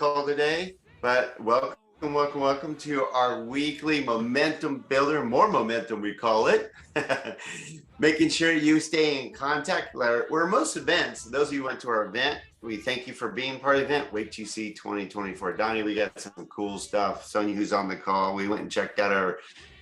call today, but welcome to our weekly momentum builder, more momentum we call it. Making sure you stay in contact. We're most events. Those of you who went to our event, we thank you for being part of the event. Wait till you see 2024. Donnie, we got some cool stuff. Sonia, who's on the call, we went and checked out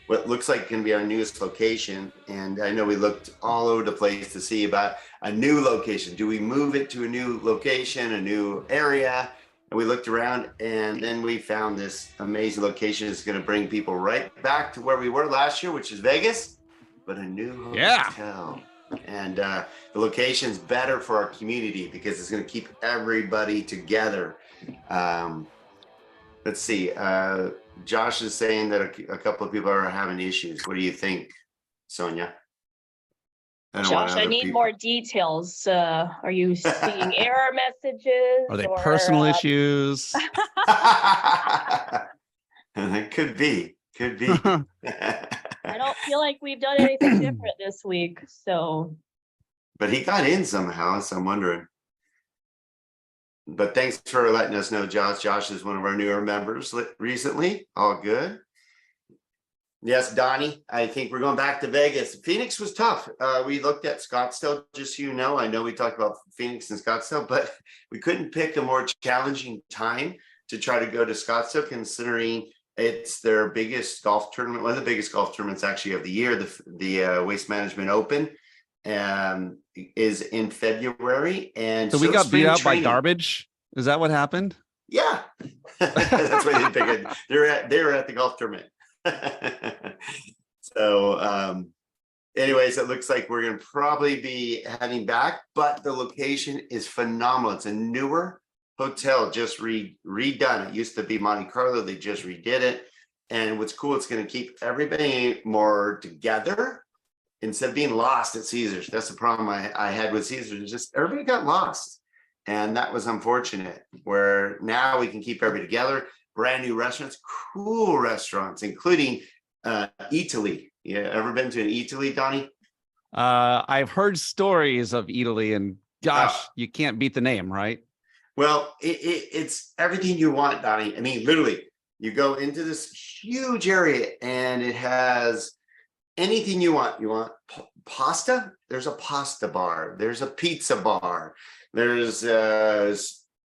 what looks like going to be our newest location. And I know we looked all over the place to see about a new location. Do we move it to a new location, a new area? And we looked around and then we found this amazing location. It's going to bring people right back to where we were last year, which is Vegas, but a new hotel. And the location's better for our community because it's going to keep everybody together. Let's see. Josh is saying that a couple of people are having issues. What do you think, Sonia? Josh, I need more details. Are you seeing error messages? Are they personal issues? It could be. I don't feel like we've done anything different this week, so. But he got in somehow, so I'm wondering. But thanks for letting us know, Josh. Josh is one of our newer members recently. All good. Yes, Donnie, I think we're going back to Vegas. Phoenix was tough. We looked at Scottsdale, just so you know. I know we talked about Phoenix and Scottsdale, but we couldn't pick a more challenging time to try to go to Scottsdale, considering it's their biggest golf tournament, one of the biggest golf tournaments actually of the year. The Waste Management Open is in February. And so we got beat out by garbage. Is that what happened? Yeah. That's why they pick it. They were at the golf tournament. So anyways, it looks like we're going to probably be heading back, but the location is phenomenal. It's a newer hotel, just redone. It used to be Monte Carlo. They just redid it. And what's cool, it's going to keep everybody more together instead of being lost at Caesars. That's the problem I had with Caesars. Just everybody got lost. And that was unfortunate, where now we can keep everybody together. Brand new restaurants, cool restaurants, including Italy. Yeah, ever been to an Italy, Donnie? I've heard stories of Italy, and gosh, you can't beat the name, right? Well, it's everything you want, Donnie. I mean, literally, you go into this huge area and it has anything you want. You want pasta? There's a pasta bar. There's a pizza bar. There's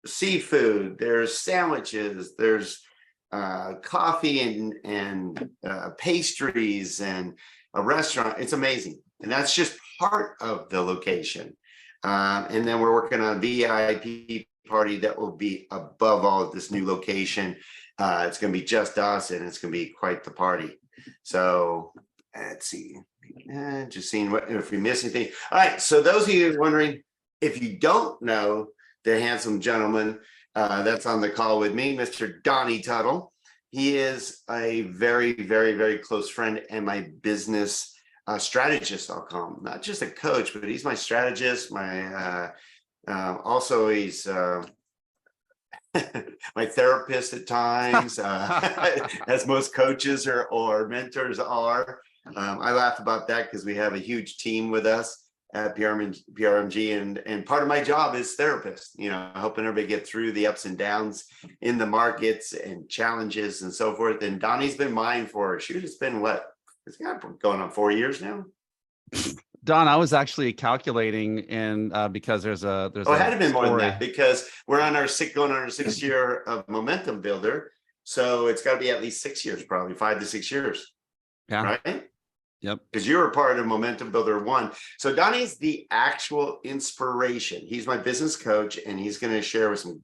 seafood. There's sandwiches. There's coffee and pastries and a restaurant. It's amazing. And that's just part of the location. And then we're working on a VIP party that will be above all of this new location. It's going to be just us, and it's going to be quite the party. So let's see. Just seeing if we miss anything. All right. So those of you wondering, if you don't know the handsome gentleman that's on the call with me, Mr. Donnie Tuttle, he is a very, very, very close friend and my business strategist, I'll call him. Not just a coach, but he's my strategist. Also he's my therapist at times, as most coaches or mentors are. I laugh about that because we have a huge team with us at PRMG, and part of my job is therapist, helping everybody get through the ups and downs in the markets and challenges and so forth. And Donnie's been mine it's been it's got going on 4 years now. Don, I was actually calculating, and because there's it had to be more than that, because we're going on our 6th year of Momentum Builder, so it's got to be at least 6 years, probably 5 to 6 years. Yeah. Right. Yep. Because you were part of Momentum Builder 1. So Donnie's the actual inspiration. He's my business coach, and he's going to share with some,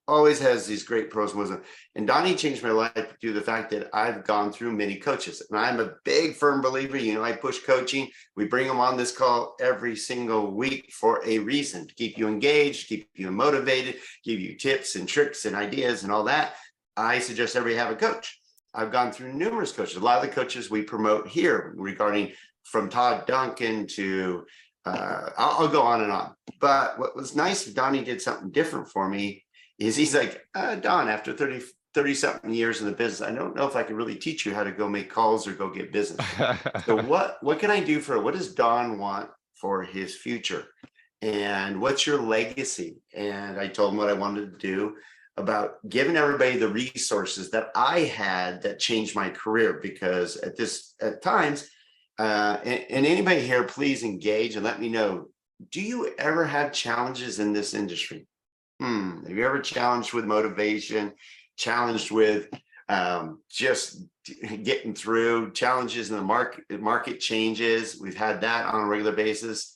always has these great pros and wisdom. And Donnie changed my life due to the fact that I've gone through many coaches. And I'm a big, firm believer, I push coaching. We bring them on this call every single week for a reason, to keep you engaged, keep you motivated, give you tips and tricks and ideas and all that. I suggest everybody have a coach. I've gone through numerous coaches. A lot of the coaches we promote here, regarding from Todd Duncan to, I'll go on and on. But what was nice, Donnie did something different for me, is he's like, Don, after 30 something years in the business, I don't know if I can really teach you how to go make calls or go get business. So what can I do what does Don want for his future? And what's your legacy? And I told him what I wanted to do. about giving everybody the resources that I had that changed my career. Because at times, and anybody here, please engage and let me know, do you ever have challenges in this industry? Have you ever challenged with motivation, challenged with just getting through challenges in the market changes? We've had that on a regular basis.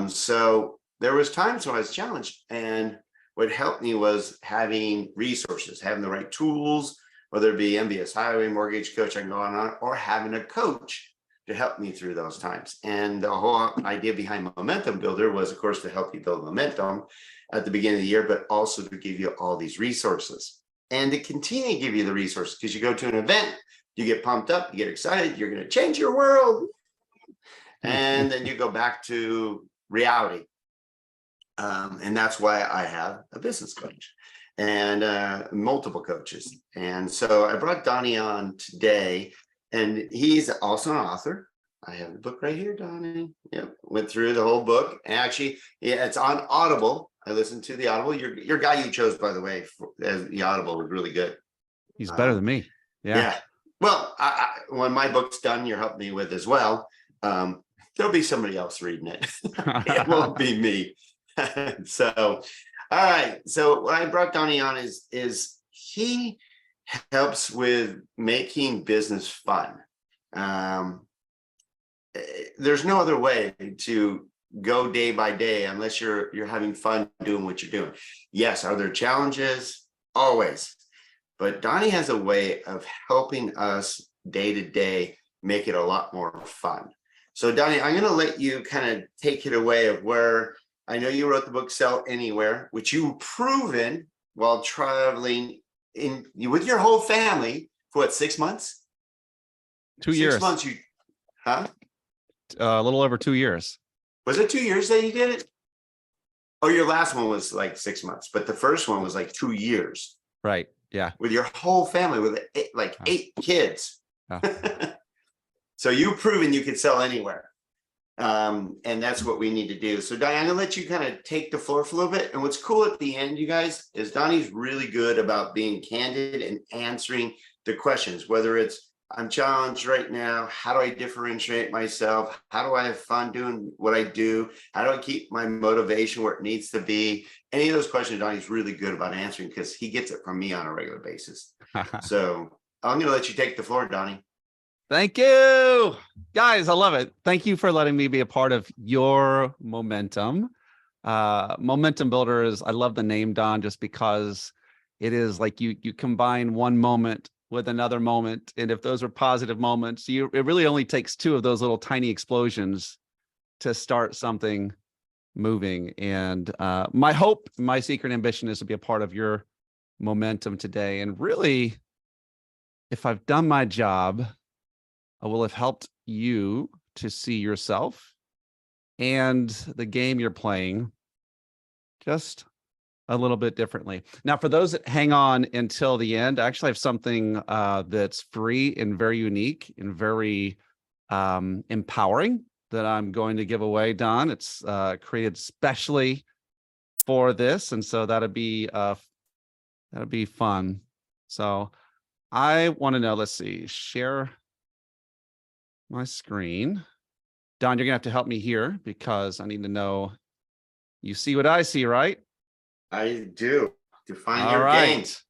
So there was times when I was challenged, and what helped me was having resources, having the right tools, whether it be MBS, highway mortgage coach, I can go on, or having a coach to help me through those times. And the whole idea behind Momentum Builder was, of course, to help you build momentum at the beginning of the year, but also to give you all these resources and to continue to give you the resources. Because you go to an event, you get pumped up, you get excited, you're going to change your world. And then you go back to reality. And that's why I have a business coach and multiple coaches. And so I brought Donnie on today, and he's also an author. I have the book right here, Donnie. Yep, went through the whole book. And actually, yeah, it's on Audible. I listened to the Audible. Your guy you chose, by the way, as the Audible was really good. He's better than me. Yeah. Well, when my book's done, you're helping me with as well. There'll be somebody else reading it. It won't be me. So, all right. So what I brought Donnie on is he helps with making business fun. There's no other way to go day by day unless you're having fun doing what you're doing. Yes, are there challenges? Always. But Donnie has a way of helping us day to day make it a lot more fun. So Donnie, I'm going to let you kind of take it away of where I know you wrote the book Sell Anywhere, which you've proven while traveling with your whole family for what, 6 months? 2 years. 6 months. A little over 2 years. Was it 2 years that you did it? Oh, your last one was like 6 months, but the first one was like 2 years. Right. Yeah. With your whole family, with eight kids. So you've proven you could sell anywhere. And that's what we need to do. So Donnie, I'm gonna let you kind of take the floor for a little bit. And what's cool at the end, you guys, is Donnie's really good about being candid and answering the questions, whether it's I'm challenged right now, how do I differentiate myself? How do I have fun doing what I do? How do I keep my motivation where it needs to be? Any of those questions, Donnie's really good about answering because he gets it from me on a regular basis. So I'm gonna let you take the floor, Donnie. Thank you, guys. I love it. Thank you for letting me be a part of your momentum. Momentum Builders. I love the name, Don, just because it is like you combine one moment with another moment. And if those are positive moments, it really only takes two of those little tiny explosions to start something moving. And my hope, my secret ambition is to be a part of your momentum today. And really, if I've done my job, I will have helped you to see yourself and the game you're playing just a little bit differently. Now, for those that hang on until the end, I actually have something that's free and very unique and very empowering that I'm going to give away, Don. It's created specially for this, and so that'll be fun. So I want to know. Let's see. Share my screen. Don, you're gonna have to help me here because I need to know you see what I see, right? I do. Define your games.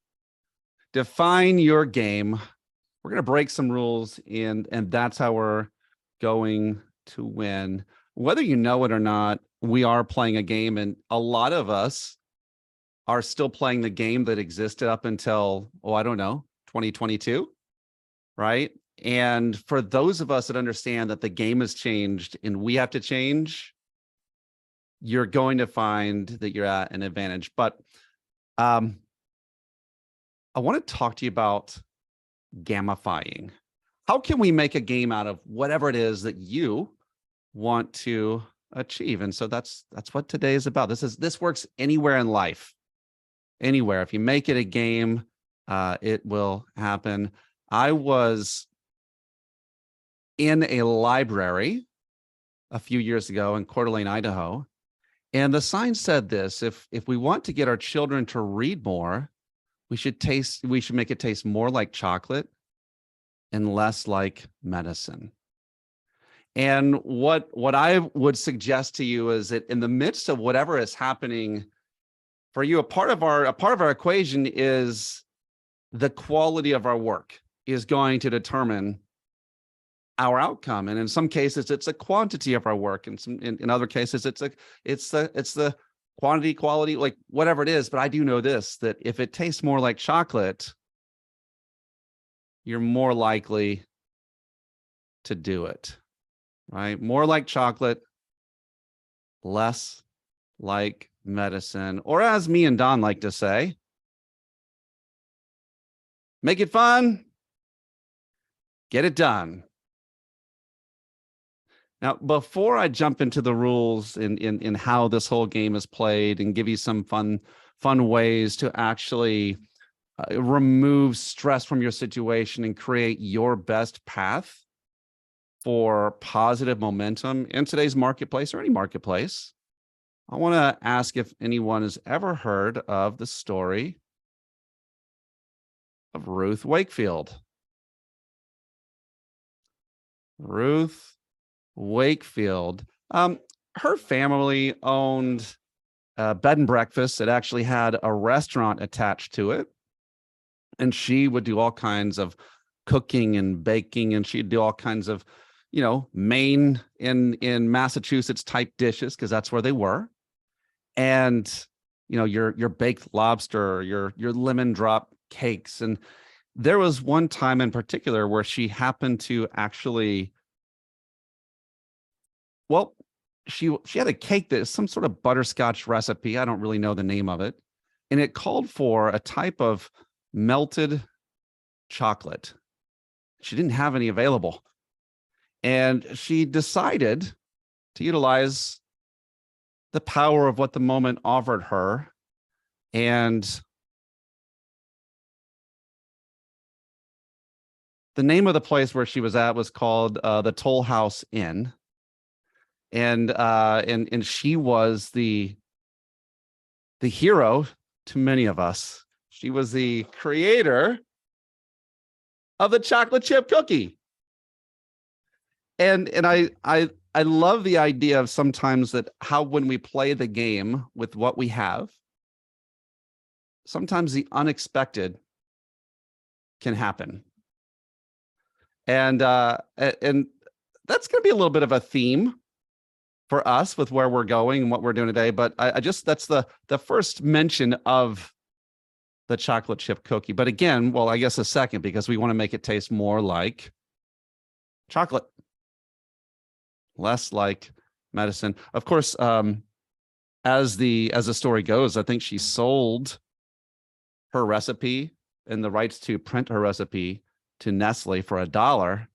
Define your game. We're gonna break some rules, and that's how we're going to win. Whether you know it or not, we are playing a game, and a lot of us are still playing the game that existed up until, 2022, right? And for those of us that understand that the game has changed and we have to change, you're going to find that you're at an advantage. But I want to talk to you about gamifying. How can we make a game out of whatever it is that you want to achieve? And so that's what today is about. This works anywhere in life. Anywhere. If you make it a game, it will happen. I was in a library a few years ago in Coeur d'Alene, Idaho, and the sign said this: if we want to get our children to read more, we should make it taste more like chocolate and less like medicine. And what I would suggest to you is that in the midst of whatever is happening for you, a part of our equation is the quality of our work is going to determine our outcome. And in some cases, it's a quantity of our work. And in other cases, it's the quantity, quality, like whatever it is. But I do know this, that if it tastes more like chocolate, you're more likely to do it, right? More like chocolate, less like medicine. Or as me and Don like to say, make it fun, get it done. Now, before I jump into the rules in how this whole game is played and give you some fun ways to actually remove stress from your situation and create your best path for positive momentum in today's marketplace or any marketplace, I want to ask if anyone has ever heard of the story of Ruth Wakefield. Ruth Wakefield. Her family owned a bed and breakfast. It actually had a restaurant attached to it. And she would do all kinds of cooking and baking, and she'd do all kinds of, Maine in Massachusetts type dishes, because that's where they were. And, your baked lobster, your lemon drop cakes. And there was one time in particular where she happened to actually, she had a cake that is some sort of butterscotch recipe. I don't really know the name of it. And it called for a type of melted chocolate. She didn't have any available. And she decided to utilize the power of what the moment offered her. And the name of the place where she was at was called the Toll House Inn. And she was the hero to many of us. She was the creator of the chocolate chip cookie. And I love the idea of sometimes that how when we play the game with what we have, sometimes the unexpected can happen. And that's going to be a little bit of a theme for us with where we're going and what we're doing today. But that's the first mention of the chocolate chip cookie. But again, I guess a second, because we want to make it taste more like chocolate, less like medicine. Of course, as the story goes, I think she sold her recipe and the rights to print her recipe to Nestle for $1.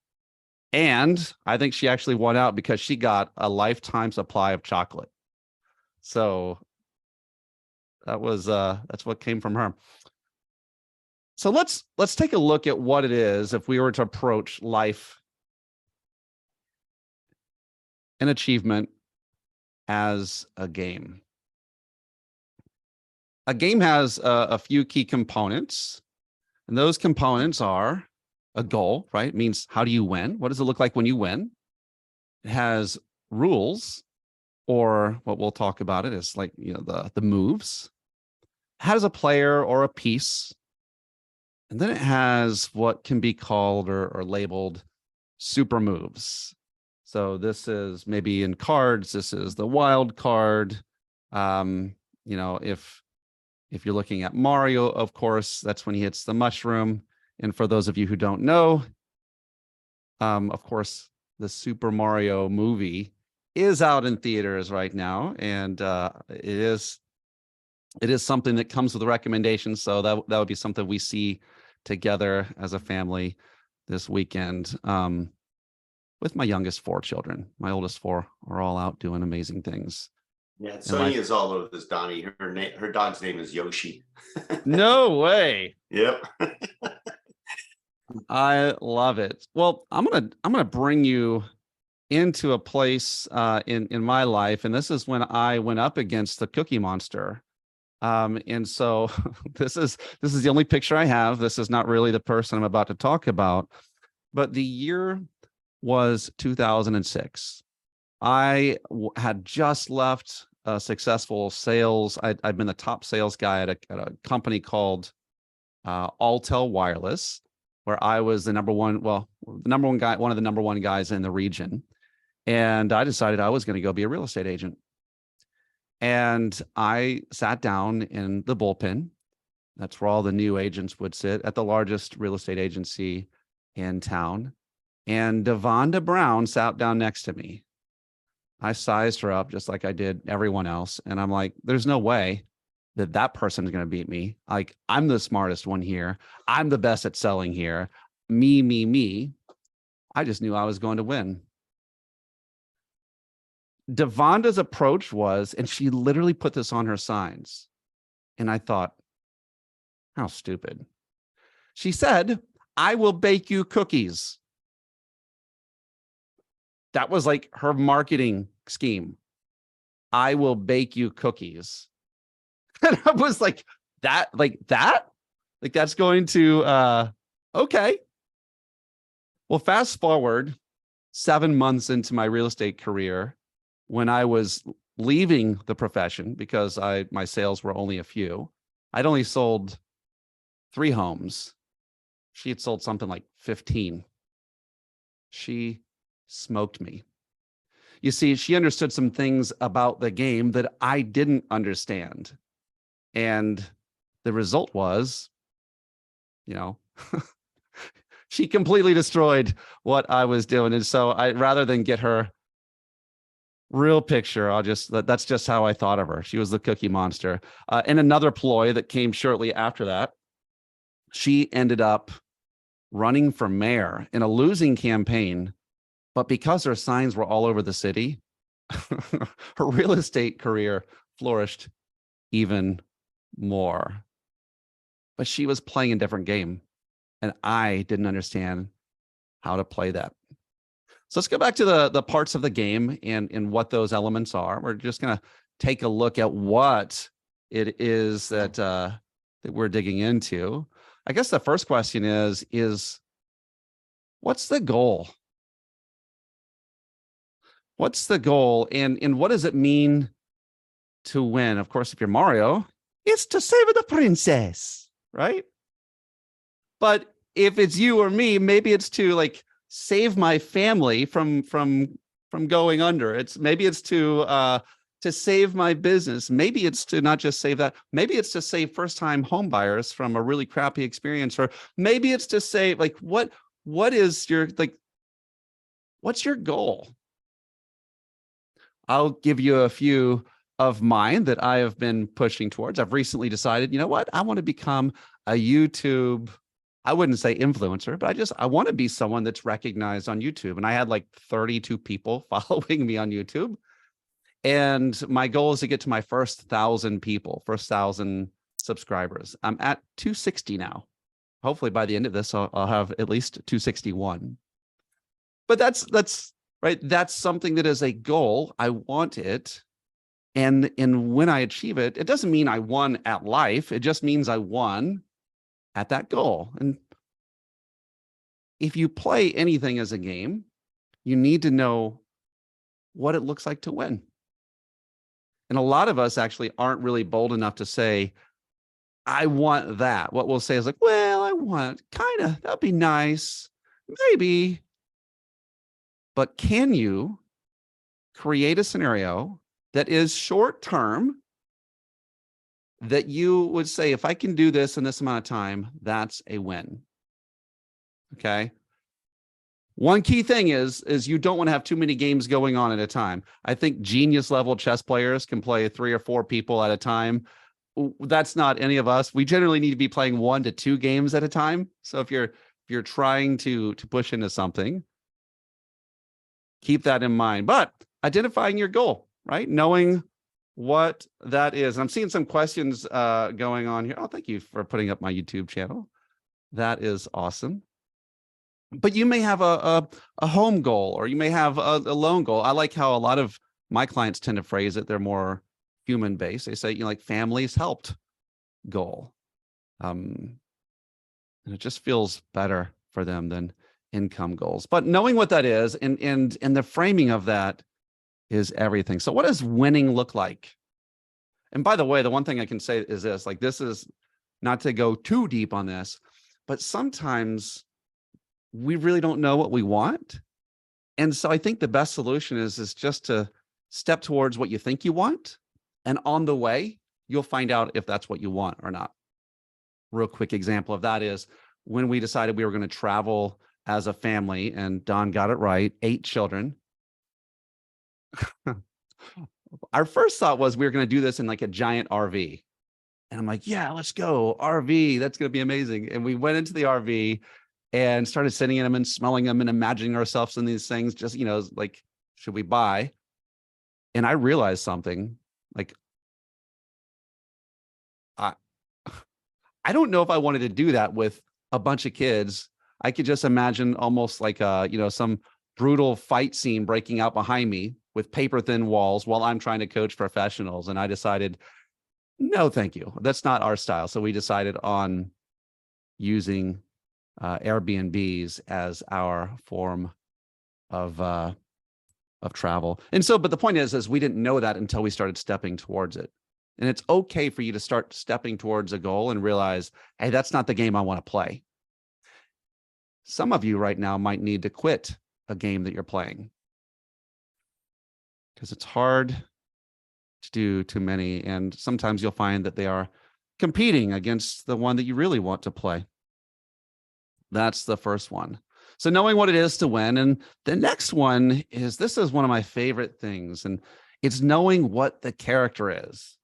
And I think she actually won out because she got a lifetime supply of chocolate. So that's what came from her. So let's take a look at what it is if we were to approach life and achievement as a game. A game has a few key components, and those components are a goal, right? It means how do you win? What does it look like when you win? It has rules, or what we'll talk about it is like, the moves. It has a player or a piece. And then it has what can be called or labeled super moves. So this is maybe in cards, this is the wild card. If you're looking at Mario, of course, that's when he hits the mushroom. And for those of you who don't know, of course, the Super Mario movie is out in theaters right now. And it is something that comes with a recommendation. So that would be something we see together as a family this weekend with my youngest 4 children. My oldest 4 are all out doing amazing things. Yeah, Sonia is all over this, Donnie. Her dog's name is Yoshi. No way. Yep. I love it. Well, I'm gonna bring you into a place in my life, and this is when I went up against the Cookie Monster And so this is the only picture I have. This is not really the person I'm about to talk about, but the year was 2006. I had just left successful sales. I'd been the top sales guy at a company called Alltel Wireless, where I was the number one guy, one of the number one guys in the region. And I decided I was going to go be a real estate agent. And I sat down in the bullpen. That's where all the new agents would sit, at the largest real estate agency in town. And Devonda Brown sat down next to me. I sized her up just like I did everyone else. And I'm like, there's no way that person's going to beat me. Like, I'm the smartest one here. I'm the best at selling here. Me. I just knew I was going to win. Devonda's approach was, and she literally put this on her signs. And I thought, how stupid. She said, I will bake you cookies. That was like her marketing scheme. I will bake you cookies. And I was like, that's going to, okay. Well, fast forward 7 months into my real estate career, when I was leaving the profession, because my sales were only a few, I'd only sold 3 homes. She had sold something like 15. She smoked me. You see, she understood some things about the game that I didn't understand. And the result was, she completely destroyed what I was doing. And so rather than get her real picture, that's just how I thought of her. She was the cookie monster. And another ploy that came shortly after that, she ended up running for mayor in a losing campaign. But because her signs were all over the city, her real estate career flourished even more. But she was playing a different game, and I didn't understand how to play that. So let's go back to the parts of the game and what those elements are. We're just going to take a look at what it is that we're digging into. I guess the first question is what's the goal? What's the goal, and what does it mean to win? Of course, if you're Mario, it's to save the princess, right? But if it's you or me, maybe it's to save my family from going under. Maybe it's to save my business. Maybe it's to not just save that. Maybe it's to save first-time home buyers from a really crappy experience, or maybe it's to save what is your what's your goal? I'll give you a few of mine that I have been pushing towards. I've recently decided, you know what? I want to become a YouTube, I wouldn't say influencer, but I want to be someone that's recognized on YouTube. And I had 32 people following me on YouTube. And my goal is to get to my first 1,000 people, first 1,000 subscribers. I'm at 260 now. Hopefully by the end of this, I'll have at least 261. But that's right. That's something that is a goal. I want it. And when I achieve it, it doesn't mean I won at life. It just means I won at that goal. And if you play anything as a game, you need to know what it looks like to win. And a lot of us actually aren't really bold enough to say, I want that. What we'll say is well, I want that'd be nice. Maybe. But can you create a scenario that is short term that you would say, if I can do this in this amount of time, that's a win? Okay. One key thing is you don't want to have too many games going on at a time. I think genius level chess players can play 3 or 4 people at a time. That's not any of us. We generally need to be playing 1 to 2 games at a time. So if you're trying to push into something, keep that in mind. But identifying your goal, right? Knowing what that is. I'm seeing some questions going on here. Oh, thank you for putting up my YouTube channel. That is awesome. But you may have a home goal, or you may have a loan goal. I like how a lot of my clients tend to phrase it. They're more human based. They say, like families helped goal. And it just feels better for them than income goals. But knowing what that is and the framing of that is everything. So what does winning look like? And by the way, the one thing I can say is this, like, this is not to go too deep on this, but sometimes we really don't know what we want. And so I think the best solution is just to step towards what you think you want. And on the way, you'll find out if that's what you want or not. Real quick example of that is when we decided we were going to travel as a family, and Don got it right, 8 children. Our first thought was we were going to do this in like a giant RV. And I'm like, yeah, let's go RV. That's going to be amazing. And we went into the RV and started sitting in them and smelling them and imagining ourselves in these things, just, like, should we buy? And I realized something, like, I don't know if I wanted to do that with a bunch of kids. I could just imagine almost like some brutal fight scene breaking out behind me with paper thin walls while I'm trying to coach professionals. And I decided, no, thank you. That's not our style. So we decided on using Airbnbs as our form of travel. And so, but the point is we didn't know that until we started stepping towards it. And it's okay for you to start stepping towards a goal and realize, hey, that's not the game I want to play. Some of you right now might need to quit a game that you're playing because it's hard to do too many. And sometimes you'll find that they are competing against the one that you really want to play. That's the first one. So knowing what it is to win. And the next one is, this is one of my favorite things, and it's knowing what the character is.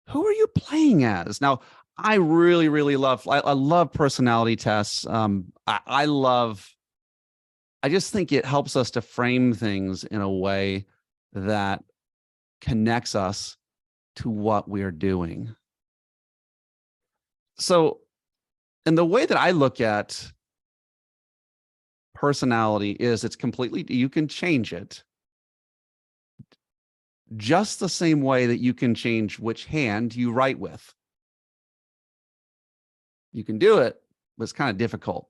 Who are you playing as? Now, I really, really love, I love personality tests. I just think it helps us to frame things in a way that connects us to what we're doing. So, and the way that I look at personality is it's completely, you can change it just the same way that you can change which hand you write with. You can do it, but it's kind of difficult.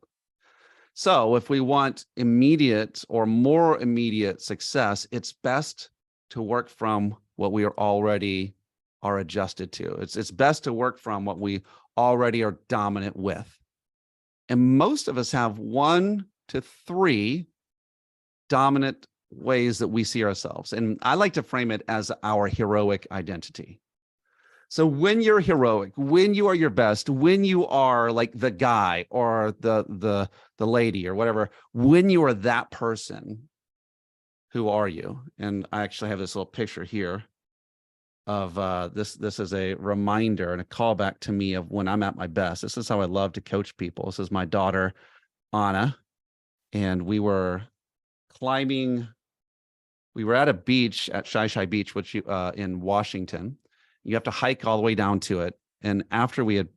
So if we want immediate or more immediate success, it's best to work from what we already are adjusted to. It's best to work from what we already are dominant with. And most of us have 1 to 3 dominant ways that we see ourselves. And I like to frame it as our heroic identity. So when you're heroic, when you are your best, when you are like the guy or the lady or whatever, when you are that person, who are you? And I actually have this little picture here of this is a reminder and a callback to me of when I'm at my best. This is how I love to coach people. This is my daughter, Anna, and we were climbing. We were at a beach at Shy Beach, which in Washington. You have to hike all the way down to it. And after we had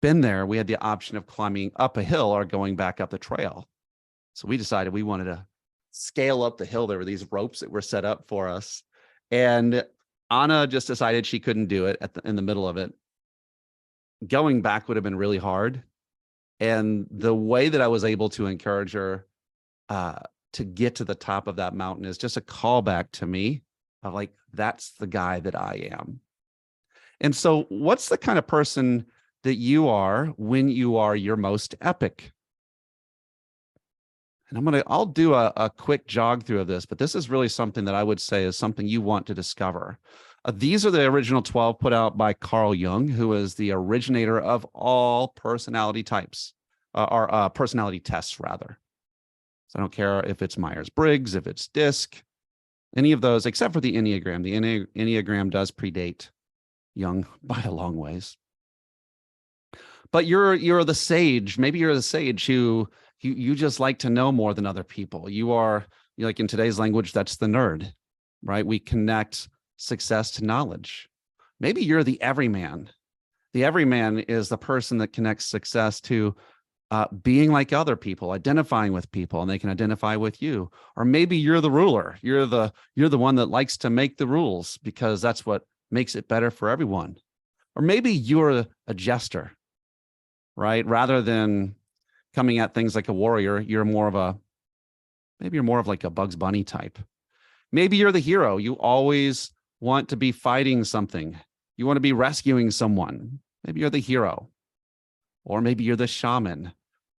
been there, we had the option of climbing up a hill or going back up the trail. So we decided we wanted to scale up the hill. There were these ropes that were set up for us. And Anna just decided she couldn't do it in the middle of it. Going back would have been really hard. And the way that I was able to encourage her to get to the top of that mountain is just a callback to me of like, that's the guy that I am. And so what's the kind of person that you are when you are your most epic? And I'll do a quick jog through of this, but this is really something that I would say is something you want to discover. These are the original 12 put out by Carl Jung, who is the originator of all personality types, or personality tests, rather. So I don't care if it's Myers-Briggs, if it's DISC, any of those, except for the Enneagram. The Enneagram does predate Jung by a long ways. But you're the sage. Maybe you're the sage who you just like to know more than other people. You're like in today's language, that's the nerd, right? We connect success to knowledge. Maybe you're the everyman. The everyman is the person that connects success to being like other people, identifying with people, and they can identify with you. Or maybe you're the ruler. You're the one that likes to make the rules because that's what makes it better for everyone. Or maybe you're a jester, right? Rather than coming at things like a warrior, you're more of like a Bugs Bunny type. Maybe you're the hero. You always want to be fighting something. You want to be rescuing someone. Maybe you're the hero. Or maybe you're the shaman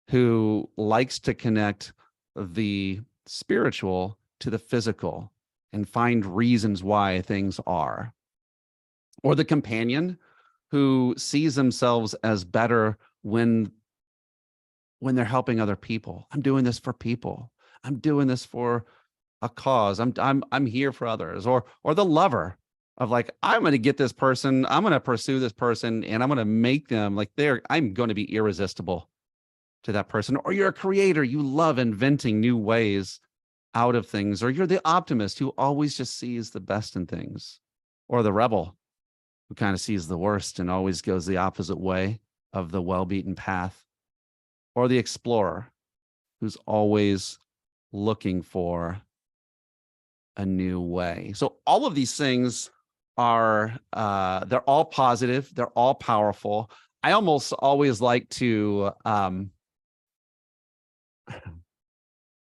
who likes to connect the spiritual to the physical and find reasons why things are. Or the companion who sees themselves as better when they're helping other people. I'm doing this for people. I'm doing this for a cause. I'm here for others. Or the lover of like, I'm going to get this person, I'm going to pursue this person, and I'm going to make them like I'm going to be irresistible to that person. Or you're a creator, you love inventing new ways out of things. Or you're the optimist who always just sees the best in things. Or the rebel who kind of sees the worst and always goes the opposite way of the well-beaten path. Or the explorer who's always looking for a new way. So all of these things are, they're all positive. They're all powerful. I almost always like to,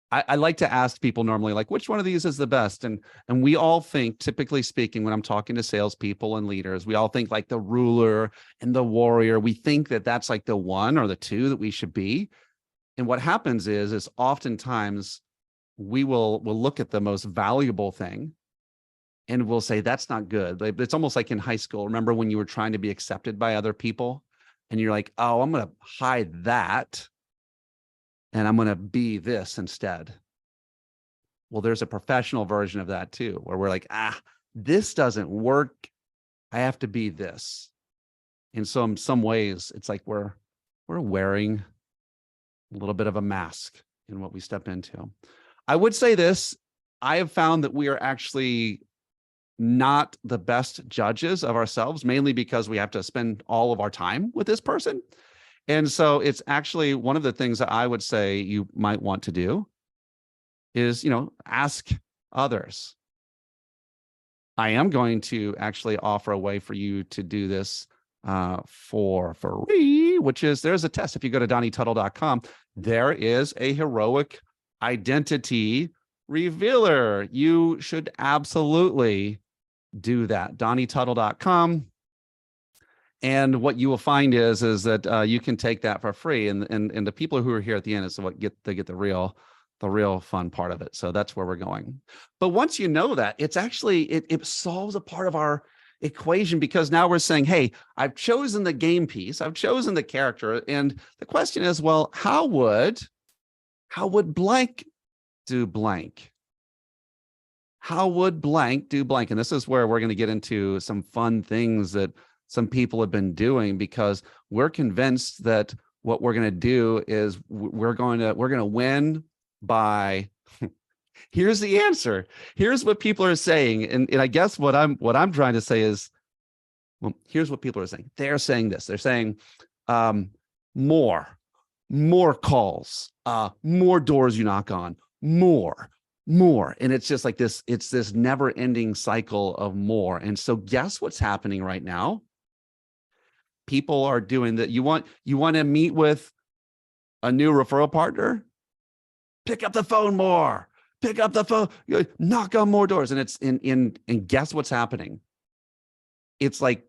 I like to ask people normally, like, which one of these is the best? And we all think, typically speaking, when I'm talking to salespeople and leaders, we all think like the ruler and the warrior. We think that that's like the one or the two that we should be. And what happens is oftentimes we will look at the most valuable thing and we'll say, that's not good. It's almost like in high school. Remember when you were trying to be accepted by other people and you're like, oh, I'm going to hide that and I'm going to be this instead. Well, there's a professional version of that too, where we're like, this doesn't work. I have to be this. And so in some ways, it's like we're wearing a little bit of a mask in what we step into. I would say this, I have found that we are actually not the best judges of ourselves, mainly because we have to spend all of our time with this person. And so it's actually one of the things that I would say you might want to do is, ask others. I am going to actually offer a way for you to do this for free, which is, there's a test. If you go to DonnieTuttle.com, there is a heroic identity revealer. You should absolutely do that. DonnieTuttle.com. And what you will find is that you can take that for free. And the people who are here at the end is what get the real fun part of it. So that's where we're going. But once you know that, it's actually, it solves a part of our equation, because now we're saying, hey, I've chosen the game piece, I've chosen the character. And the question is, well, how would blank do blank? How would blank do blank? And this is where we're going to get into some fun things that some people have been doing, because we're convinced that what we're going to do is we're going to win by here's the answer. Here's what people are saying. And I guess what I'm trying to say is, well, here's what people are saying. They're saying this. They're saying more calls, more doors you knock on, more. And it's just like this, it's this never ending cycle of more. And so guess what's happening right now? People are doing that. You want to meet with a new referral partner? Pick up the phone more. Pick up the phone. Knock on more doors. And it's and guess what's happening? It's like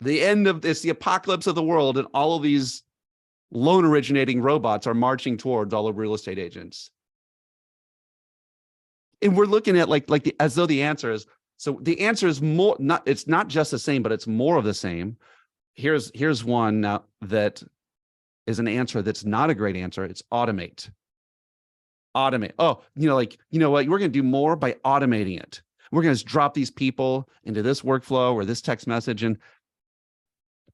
it's the apocalypse of the world, and all of these loan originating robots are marching towards all of real estate agents. And we're looking at as though the answer is, so the answer is more, it's not just the same, but it's more of the same. Here's one now that is an answer that's not a great answer. It's automate. Oh, you know what? We're going to do more by automating it. We're going to drop these people into this workflow or this text message. And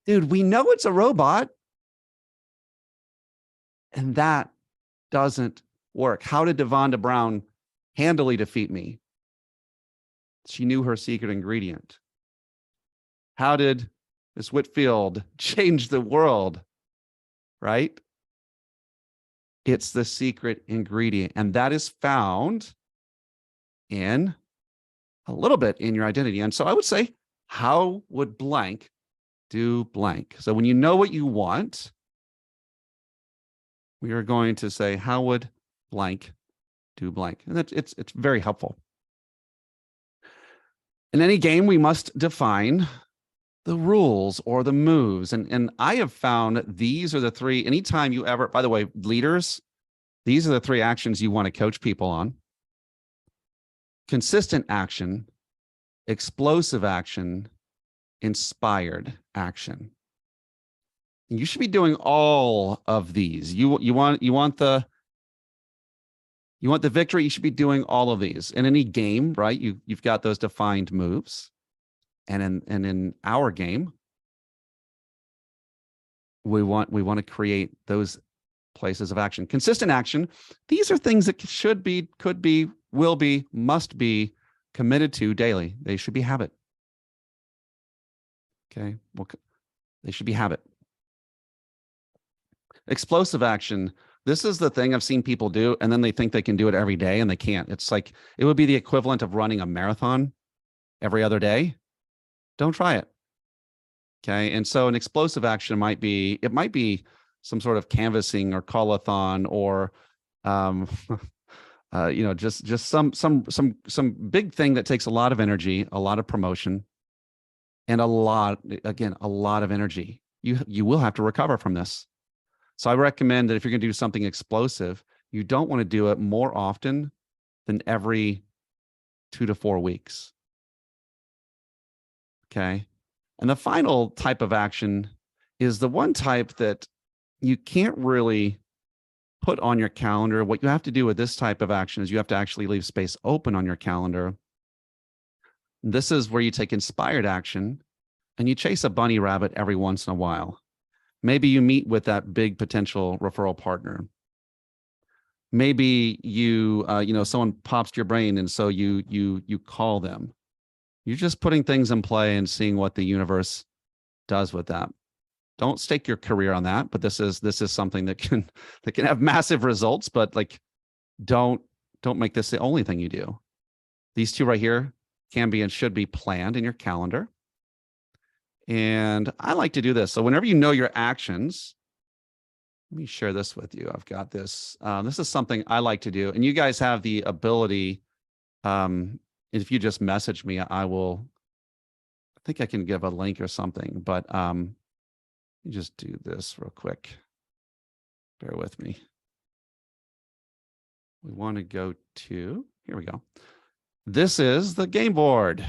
dude, we know it's a robot. And that doesn't work. How did Devonda Brown handily defeat me? She knew her secret ingredient. How did Miss Whitfield change the world? Right? It's the secret ingredient. And that is found in a little bit in your identity. And so I would say, how would blank do blank? So when you know what you want, we are going to say, how would blank do blank? And it's very helpful. In any game, we must define the rules or the moves. And I have found these are the three, anytime you ever, by the way, leaders, these are the three actions you want to coach people on. Consistent action, explosive action, inspired action. You should be doing all of these. You want the victory, you should be doing all of these. In any game, right? You've got those defined moves. And in our game, we want to create those places of action. Consistent action, these are things that should be, could be, will be, must be committed to daily. They should be habit. Okay, well, they should be habit. Explosive action, this is the thing I've seen people do, and then they think they can do it every day, and they can't. It's like, it would be the equivalent of running a marathon every other day. Don't try it. Okay, and so an explosive action might be some sort of canvassing or call-a-thon or just some big thing that takes a lot of energy, a lot of promotion, and a lot of energy. You will have to recover from this. So I recommend that if you're going to do something explosive, you don't want to do it more often than every 2 to 4 weeks. Okay. And the final type of action is the one type that you can't really put on your calendar. What you have to do with this type of action is you have to actually leave space open on your calendar. This is where you take inspired action and you chase a bunny rabbit every once in a while. Maybe you meet with that big potential referral partner. Maybe someone pops your brain and so you call them. You're just putting things in play and seeing what the universe does with that. Don't stake your career on that, but this is something that can have massive results, but like don't make this the only thing you do. These two right here can be and should be planned in your calendar. And I like to do this. So whenever you know your actions, let me share this with you. I've got this. This is something I like to do. And you guys have the ability, if you just message me, I think I can give a link or something, but let me just do this real quick. Bear with me. We want to go to, here we go. This is the game board.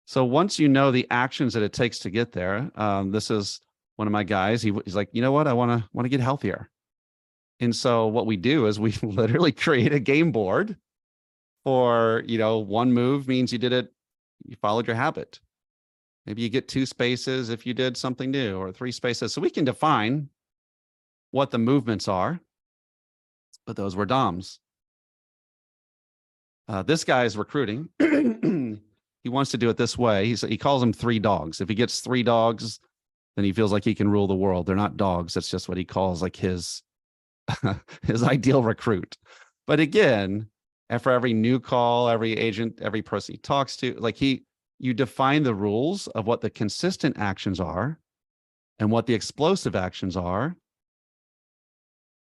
So once you know the actions that it takes to get there, this is one of my guys. He's like, you know what? I want to get healthier. And so what we do is we literally create a game board for, one move means you followed your habit. Maybe you get 2 spaces if you did something new, or 3 spaces. So we can define what the movements are, but those were DOMs. This guy is recruiting. He wants to do it this way. He calls them 3 dogs. If he gets 3 dogs, then he feels like he can rule the world. They're not dogs. That's just what he calls like his ideal recruit. But again, for every new call, every agent, every person he talks to, you define the rules of what the consistent actions are and what the explosive actions are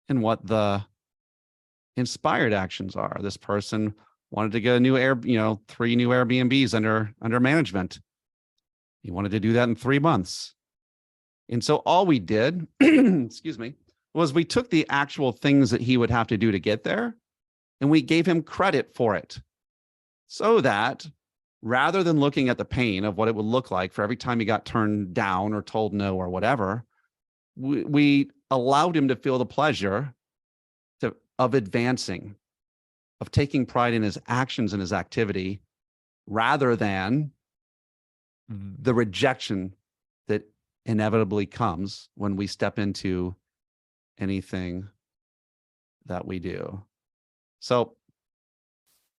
and what the inspired actions are. This person wanted to get a new 3 new Airbnbs under management. He wanted to do that in 3 months. And so all we did, excuse me, was we took the actual things that he would have to do to get there, and we gave him credit for it. So that rather than looking at the pain of what it would look like for every time he got turned down or told no or whatever, we allowed him to feel the pleasure of advancing, of taking pride in his actions and his activity, rather than the rejection that inevitably comes when we step into anything that we do. So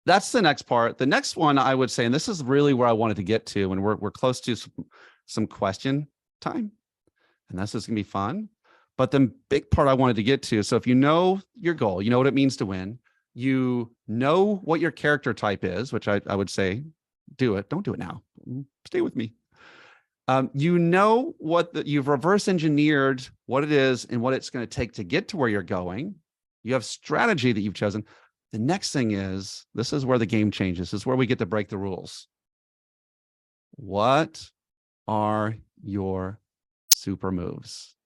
that's the next part. The next one I would say, and this is really where I wanted to get to, and we're close to some question time, and this is gonna be fun. But the big part I wanted to get to, so if you know your goal, you know what it means to win, you know what your character type is, which I would say, do it. Don't do it now. Stay with me. You know what you've reverse engineered what it is and what it's going to take to get to where you're going. You have strategy that you've chosen. The next thing is, this is where the game changes. This is where we get to break the rules. What are your super moves?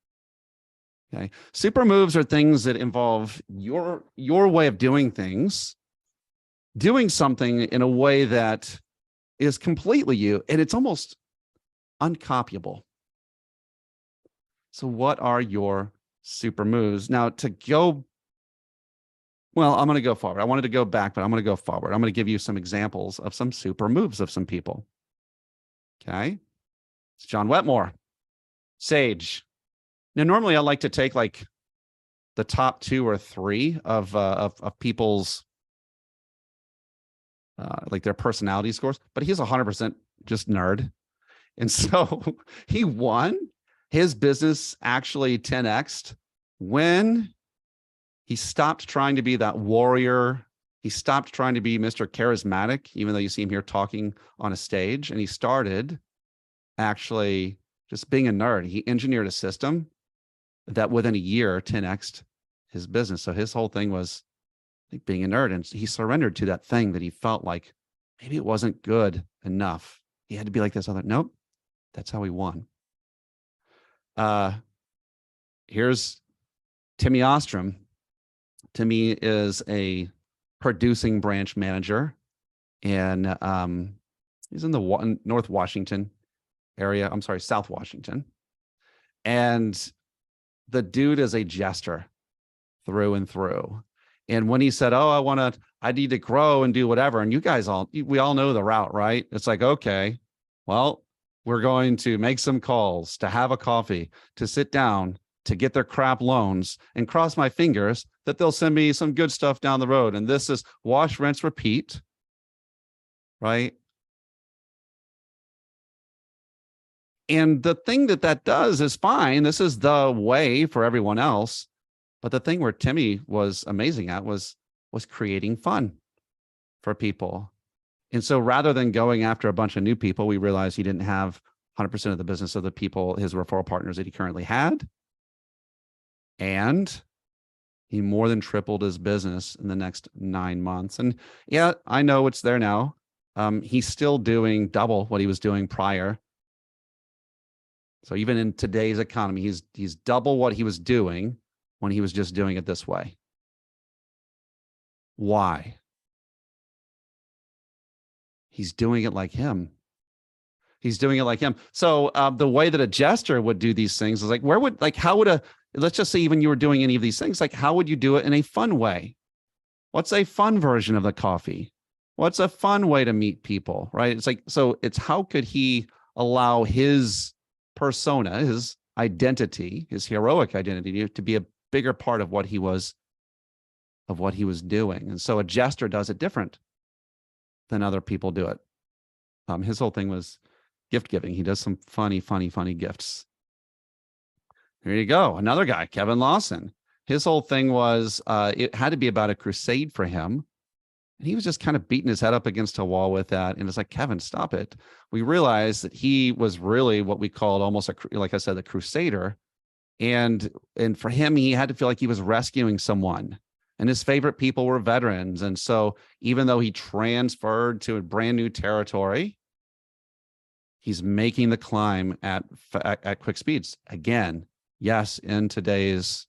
Okay. Super moves are things that involve your way of doing things, doing something in a way that is completely you, and it's almost uncopyable. So what are your super moves? Now to go, well, I'm going to go forward. I wanted to go back, but I'm going to go forward. I'm going to give you some examples of some super moves of some people. Okay. It's John Wetmore, Sage. Now, normally I like to take like the top 2 or 3 of people's like their personality scores, but he's 100% just nerd. And so he won. His business actually 10x'd when he stopped trying to be that warrior. He stopped trying to be Mr. Charismatic, even though you see him here talking on a stage, and he started actually just being a nerd. He engineered a system that within a year 10x'd his business. So his whole thing was like being a nerd, and he surrendered to that thing that he felt like maybe it wasn't good enough. He had to be like this other. Nope, that's how he won. Here's Timmy Ostrom. Timmy is a producing branch manager, and he's in the North Washington area. I'm sorry, South Washington. And the dude is a jester through and through. And when he said, oh, I need to grow and do whatever. And you guys we all know the route, right? It's like, okay, well, we're going to make some calls, to have a coffee, to sit down, to get their crap loans, and cross my fingers that they'll send me some good stuff down the road. And this is wash, rinse, repeat, right? And the thing that does is fine. This is the way for everyone else. But the thing where Timmy was amazing at was creating fun for people. And so rather than going after a bunch of new people, we realized he didn't have 100% of the business of the people, his referral partners that he currently had. And he more than tripled his business in the next 9 months. And yeah, I know it's there now. He's still doing double what he was doing prior. So even in today's economy, he's double what he was doing when he was just doing it this way. Why? He's doing it like him. He's doing it like him. So the way that a jester would do these things is like, let's just say even you were doing any of these things, like how would you do it in a fun way? What's a fun version of the coffee? What's a fun way to meet people, right? It's like, so it's how could he allow his persona, his identity, his heroic identity to be a bigger part of what he was doing. And so a jester does it different than other people do it. His whole thing was gift giving. He does some funny gifts. There you go. Another guy, Kevin Lawson. His whole thing was, it had to be about a crusade for him. And he was just kind of beating his head up against a wall with that. And it's like, Kevin, stop it. We realized that he was really what we called almost like I said, a crusader. And for him, he had to feel like he was rescuing someone. And his favorite people were veterans. And so even though he transferred to a brand new territory, he's making the climb at quick speeds. Again, yes, in today's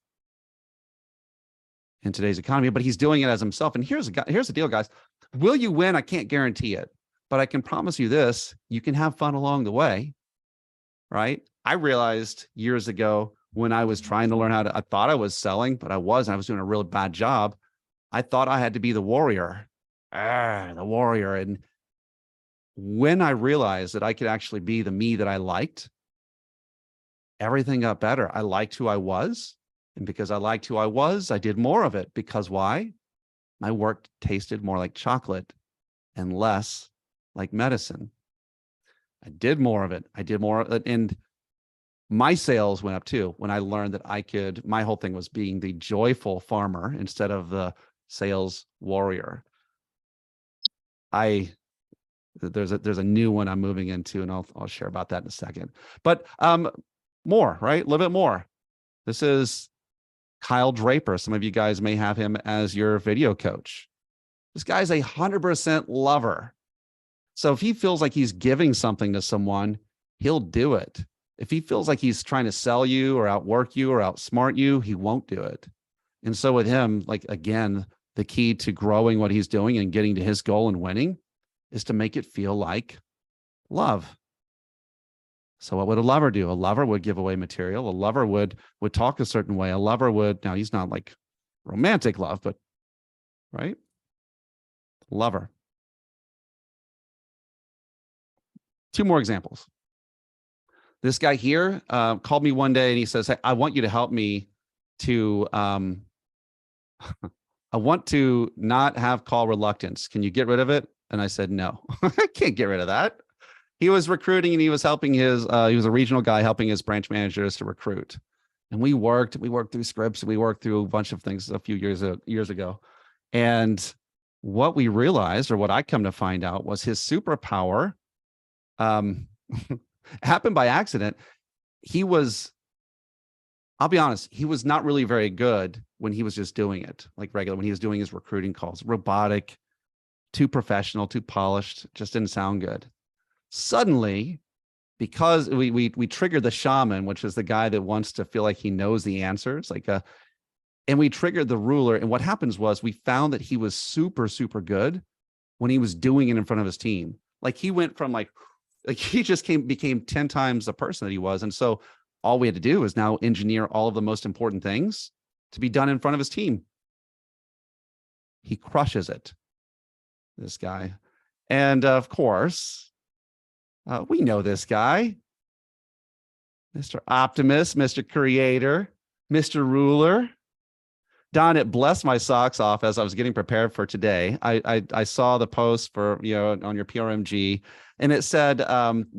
economy, but he's doing it as himself. And here's the deal, guys. Will you win? I can't guarantee it, but I can promise you this, you can have fun along the way, right? I realized years ago when I was trying to learn I thought I was selling, but I wasn't. I was doing a really bad job. I thought I had to be the warrior. The warrior. And when I realized that I could actually be the me that I liked, everything got better. I liked who I was. And because I liked who I was, I did more of it. Because why? My work tasted more like chocolate and less like medicine. I did more of it. And My sales went up too when I learned that my whole thing was being the joyful farmer instead of the sales warrior. There's a new one I'm moving into, and I'll share about that in a second. But more, right? A little bit more. This is Kyle Draper. Some of you guys may have him as your video coach. This guy's 100% lover. So if he feels like he's giving something to someone, he'll do it. If he feels like he's trying to sell you or outwork you or outsmart you, he won't do it. And so with him, like, again, the key to growing what he's doing and getting to his goal and winning is to make it feel like love. So what would a lover do? A lover would give away material. A lover would talk a certain way. A lover would, now he's not like romantic love, but right? Lover. 2 more examples. This guy here called me one day and he says, "Hey, I want you to help me to, I want to not have call reluctance. Can you get rid of it?" And I said, "No, I can't get rid of that." He was recruiting and he was helping he was a regional guy helping his branch managers to recruit. And we worked through scripts. We worked through a bunch of things a few years ago. And what we realized, or what I come to find out, was his superpower happened by accident. I'll be honest, he was not really very good when he was just doing it like regular, when he was doing his recruiting calls, robotic, too professional, too polished, just didn't sound good. Suddenly, because we triggered the shaman, which is the guy that wants to feel like he knows the answers, and we triggered the ruler. And what happens was we found that he was super, super good when he was doing it in front of his team. Like he went from like he just became 10 times the person that he was. And so all we had to do is now engineer all of the most important things to be done in front of his team. He crushes it, this guy. And of course, we know this guy, Mr. Optimist, Mr. Creator, Mr. Ruler. Don, it blessed my socks off as I was getting prepared for today. I saw the post for, on your PRMG, and it said,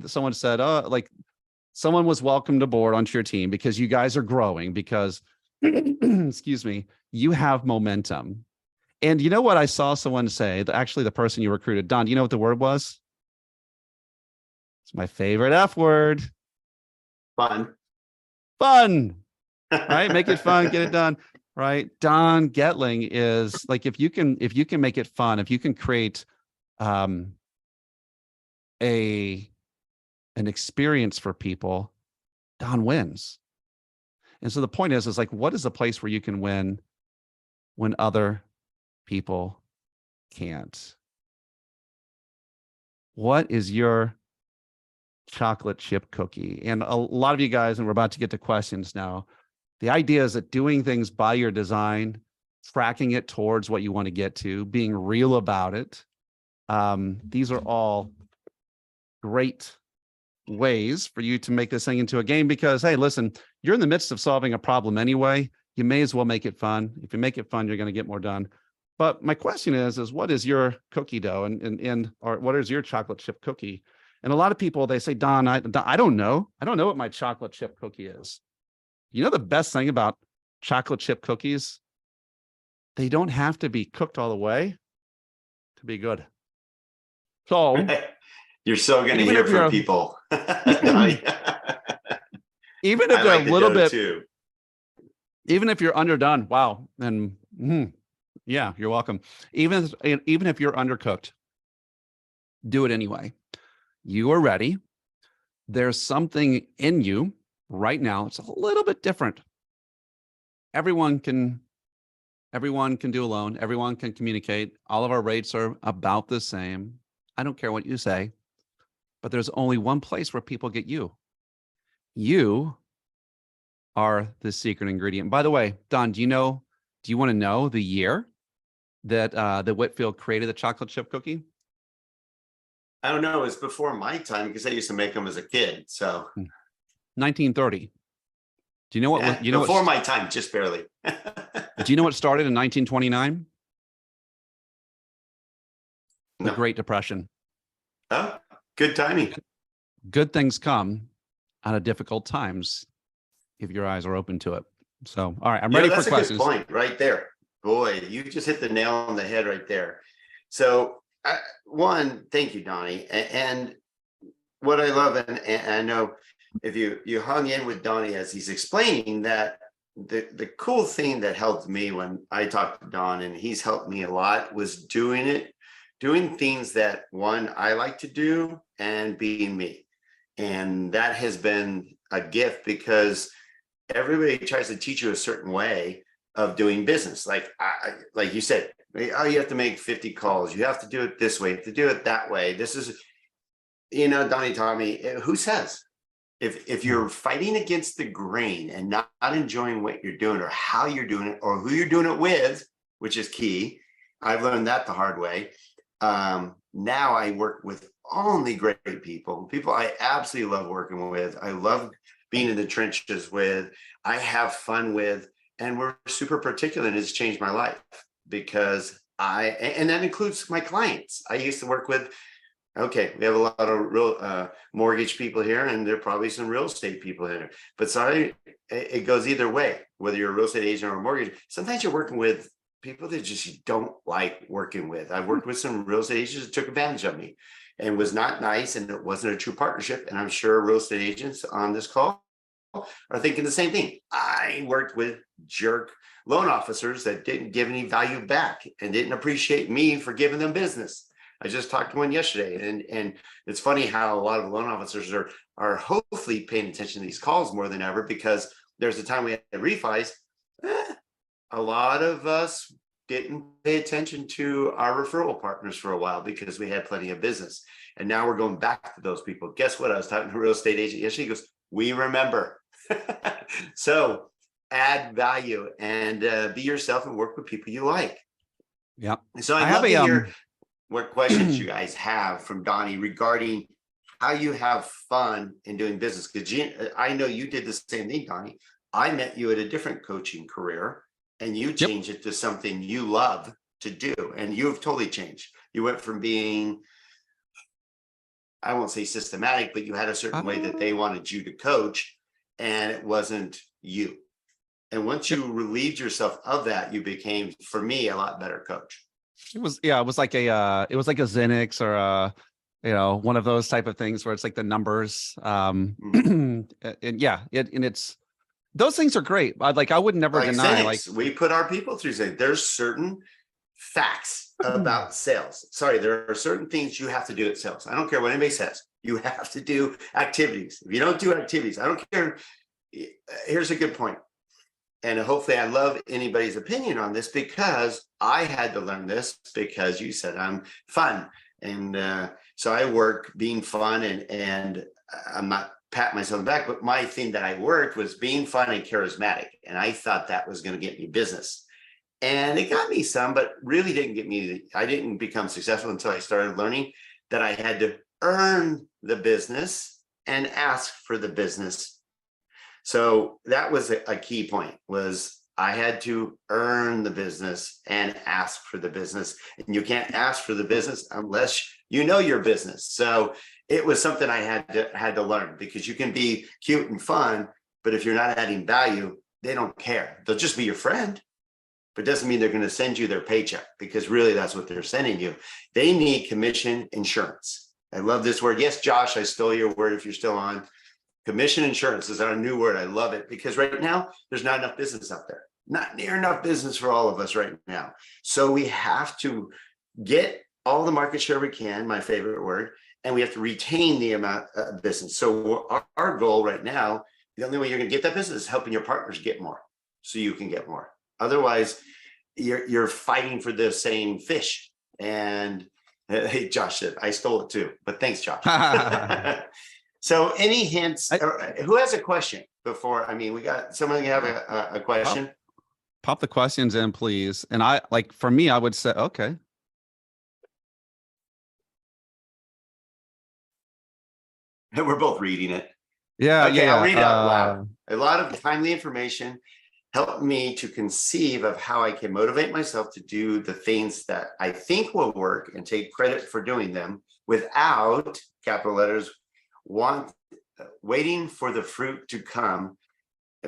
someone said, "Oh, like someone was welcomed aboard onto your team because you guys are growing because, excuse me, you have momentum." And you know what I saw someone say, actually the person you recruited, Don, do you know what the word was? It's my favorite F word. Fun. Fun, right? Make it fun, get it done. Right. Don Getling is like, if you can make it fun, if you can create an experience for people, Don wins. And so the point is like, what is the place where you can win when other people can't? What is your chocolate chip cookie? And a lot of you guys, and we're about to get to questions now, the idea is that doing things by your design, tracking it towards what you want to get to, being real about it. These are all great ways for you to make this thing into a game because, hey, listen, you're in the midst of solving a problem anyway. You may as well make it fun. If you make it fun, you're going to get more done. But my question is what is your cookie dough or what is your chocolate chip cookie? And a lot of people, they say, Don, I don't know. I don't know what my chocolate chip cookie is. You know, the best thing about chocolate chip cookies, they don't have to be cooked all the way to be good. So you're so going to hear from people. Even if they're a little bit, too. Even if you're underdone, wow. And yeah, you're welcome. Even if you're undercooked, do it anyway. You are ready. There's something in you right now. It's a little bit different. Everyone can do alone. Everyone can communicate. All of our rates are about the same. I don't care what you say, but there's only one place where people get you. You are the secret ingredient. By the way, Don, do you want to know the year that Whitfield created the chocolate chip cookie? I don't know. It's before my time because I used to make them as a kid. So 1930. Do you know what? Yeah, before my time, just barely. Do you know what started in 1929? The Great Depression. Oh, good timing. Good things come out of difficult times if your eyes are open to it. So, all right, I'm ready for questions. That's a good point right there. Boy, you just hit the nail on the head right there. So, one, thank you, Donnie. And what I love, and I know if you hung in with Donnie as he's explaining that, the cool thing that helped me when I talked to Don, and he's helped me a lot, was doing things that, one, I like to do, and being me. And that has been a gift, because everybody tries to teach you a certain way of doing business. Like you said, oh, you have to make 50 calls. You have to do it this way. You have to do it that way. This is, Donnie taught me, who says? If you're fighting against the grain and not enjoying what you're doing or how you're doing it or who you're doing it with, which is key. I've learned that the hard way. Now I work with only great people I absolutely love working with. I love being in the trenches with, I have fun with, and we're super particular, and it's changed my life, because and that includes my clients. I used to work with, okay, we have a lot of real mortgage people here, and there are probably some real estate people here. But sorry, it goes either way, whether you're a real estate agent or a mortgage. Sometimes you're working with people that just you don't like working with. I've worked with some real estate agents that took advantage of me and was not nice, and it wasn't a true partnership. And I'm sure real estate agents on this call are thinking the same thing. I worked with jerk loan officers that didn't give any value back and didn't appreciate me for giving them business. I just talked to one yesterday, and it's funny how a lot of loan officers are hopefully paying attention to these calls more than ever, because there's a time we had refis. A lot of us didn't pay attention to our referral partners for a while because we had plenty of business. And now we're going back to those people. Guess what? I was talking to a real estate agent yesterday. He goes, we remember. So add value and be yourself and work with people you like. Yeah. So I'd love to hear what questions you guys have from Donnie regarding how you have fun in doing business. Because I know you did the same thing, Donnie. I met you at a different coaching career, and you changed it to something you love to do. And you've totally changed. You went from being, I won't say systematic, but you had a certain way that they wanted you to coach, and it wasn't you. And once you relieved yourself of that, you became, for me, a lot better coach. It was like a Xenix or one of those type of things where it's like the numbers. And it's, those things are great. I would never deny, Xenix, we put our people through Xenix. There's certain facts about sales. Sorry, there are certain things you have to do at sales. I don't care what anybody says. You have to do activities. If you don't do activities, I don't care. Here's a good point. And hopefully I love anybody's opinion on this, because I had to learn this, because you said I'm fun. And so I work being fun, and I'm not patting myself on the back, but my thing that I worked was being fun and charismatic. And I thought that was going to get me business. And it got me some, but really didn't get me. I didn't become successful until I started learning that I had to earn the business and ask for the business. So that was a key point, was I had to earn the business and ask for the business. And you can't ask for the business unless you know your business. So it was something I had to learn, because you can be cute and fun, but if you're not adding value, they don't care. They'll just be your friend, but it doesn't mean they're going to send you their paycheck, because really that's what they're sending you. They need commission insurance. I love this word. Yes, Josh, I stole your word if you're still on. Commission insurance is our new word. I love it, because right now there's not enough business out there. Not near enough business for all of us right now. So we have to get all the market share we can, my favorite word, and we have to retain the amount of business. So our goal right now, the only way you're going to get that business is helping your partners get more, so you can get more. Otherwise, you're fighting for the same fish. And hey, Josh said, I stole it too, but thanks, Josh. So any hints, who has a question before? I mean, we got someone have a question. Pop the questions in, please. And for me, I would say, okay. And we're both reading it. Yeah. Okay, I'll read it out loud. A lot of timely information helped me to conceive of how I can motivate myself to do the things that I think will work and take credit for doing them without, capital letters, waiting for the fruit to come,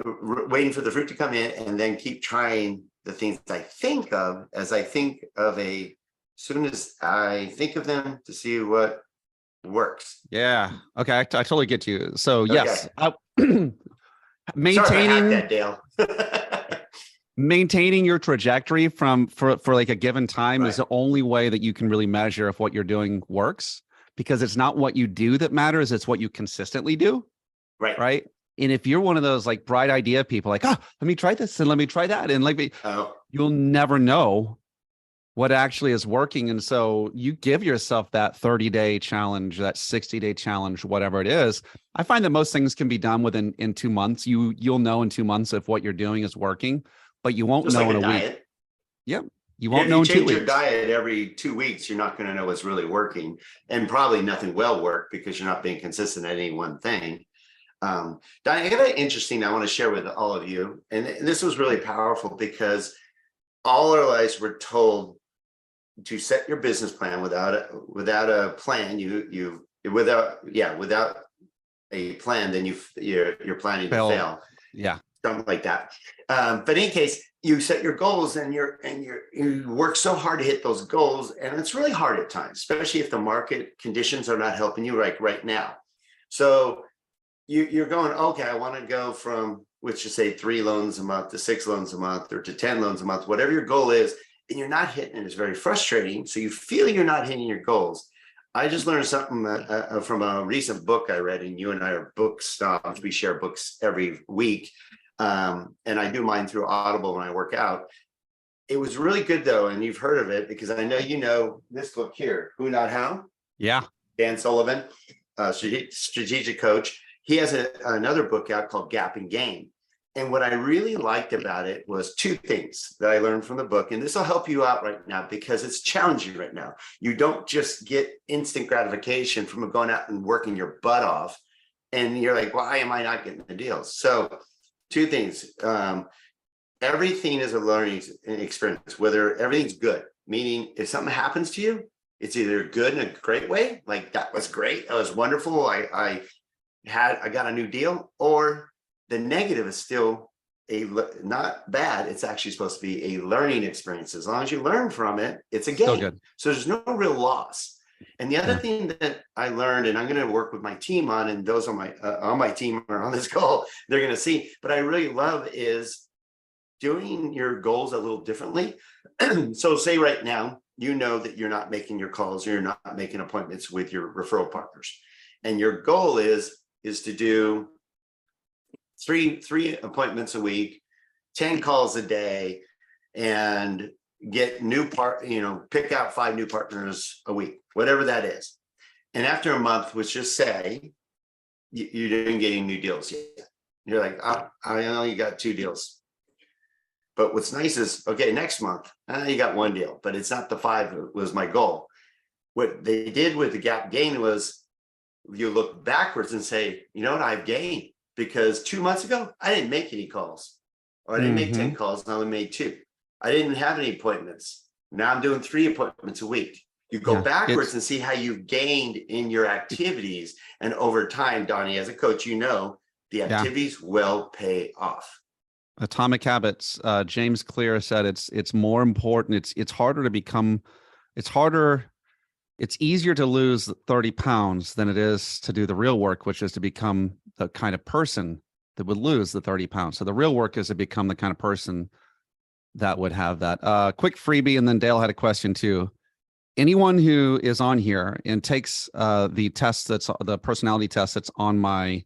waiting for the fruit to come in, and then keep trying the things I think of as I think of soon as I think of them to see what works. Yeah. Okay. I totally get you. So yes, Sorry if I hacked that, Dale. maintaining your trajectory for like a given time is the only way that you can really measure if what you're doing works, because it's not what you do that matters, it's what you consistently do. Right. And if you're one of those like bright idea people, like, oh, let me try this and let me try that, and like, you'll never know what actually is working. And so you give yourself that 30-day challenge, that 60-day challenge, whatever it is. I find that most things can be done in 2 months. You'll know in 2 months if what you're doing is working, but you won't know in a week. Yep. You won't know in 2 weeks. If you change your diet every 2 weeks, you're not going to know what's really working, and probably nothing will work because you're not being consistent at any one thing. Donnie, I got an interesting I want to share with all of you, and this was really powerful because all our lives we're told to set your business plan. Without a plan, without a plan, then you're planning to fail. Yeah, something like that. But in any case, you set your goals and you work so hard to hit those goals, and it's really hard at times, especially if the market conditions are not helping you right now. So you're going, okay, I want to go from, let's just say 3 loans a month to 6 loans a month, or to 10 loans a month, whatever your goal is, and you're not hitting it. It's very frustrating. So you feel you're not hitting your goals. I just learned something from a recent book I read, and you and I are book snobs. We share books every week. And I do mine through Audible when I work out. It was really good though, and you've heard of it because I know you know this book here, Who Not How. Yeah. Dan Sullivan, strategic coach. He has another book out called Gap and Gain. And what I really liked about it was 2 things that I learned from the book. And this will help you out right now because it's challenging right now. You don't just get instant gratification from going out and working your butt off. And you're like, why am I not getting the deals? So 2 things. Everything is a learning experience, whether everything's good, meaning if something happens to you, it's either good in a great way, like that was great, that was wonderful, I got a new deal, or the negative is still not bad. It's actually supposed to be a learning experience. As long as you learn from it, it's a gain. Good. So there's no real loss. And the other thing that I learned, and I'm going to work with my team on, and those on my team are on this call, they're going to see, but I really love is doing your goals a little differently. So say right now, you know that you're not making your calls, or you're not making appointments with your referral partners. And your goal is to do three appointments a week, 10 calls a day, and get pick out 5 new partners a week, whatever that is. And after a month, let's just say you didn't get any new deals yet. You're like, oh, I only got 2 deals. But what's nice is, okay, next month, you got 1 deal, but it's not the 5 that was my goal. What they did with the Gap Gain was you look backwards and say, you know what, I've gained. Because 2 months ago, I didn't make any calls, or I didn't make 10 calls, and I only made 2. I didn't have any appointments. Now I'm doing 3 appointments a week. You go backwards and see how you've gained in your activities. And over time, Donnie, as a coach, you know, the activities will pay off. Atomic Habits. James Clear said it's more important. It's harder to become, it's easier to lose 30 pounds than it is to do the real work, which is to become the kind of person that would lose the 30 pounds. So the real work is to become the kind of person that would have that. Quick freebie, and then Dale had a question too. Anyone who is on here and takes the test, that's the personality test that's on my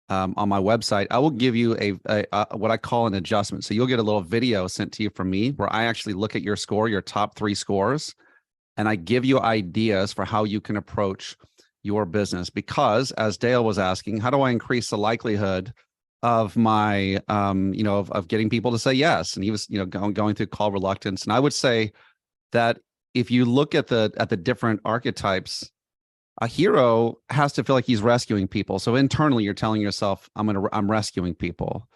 website, I will give you a what I call an adjustment. So you'll get a little video sent to you from me where I actually look at your score, your top 3 scores, and I give you ideas for how you can approach your business. Because as Dale was asking, how do I increase the likelihood of my, of getting people to say yes? And he was, going through call reluctance. And I would say that if you look at the different archetypes, a hero has to feel like he's rescuing people. So internally, you're telling yourself, I'm rescuing people.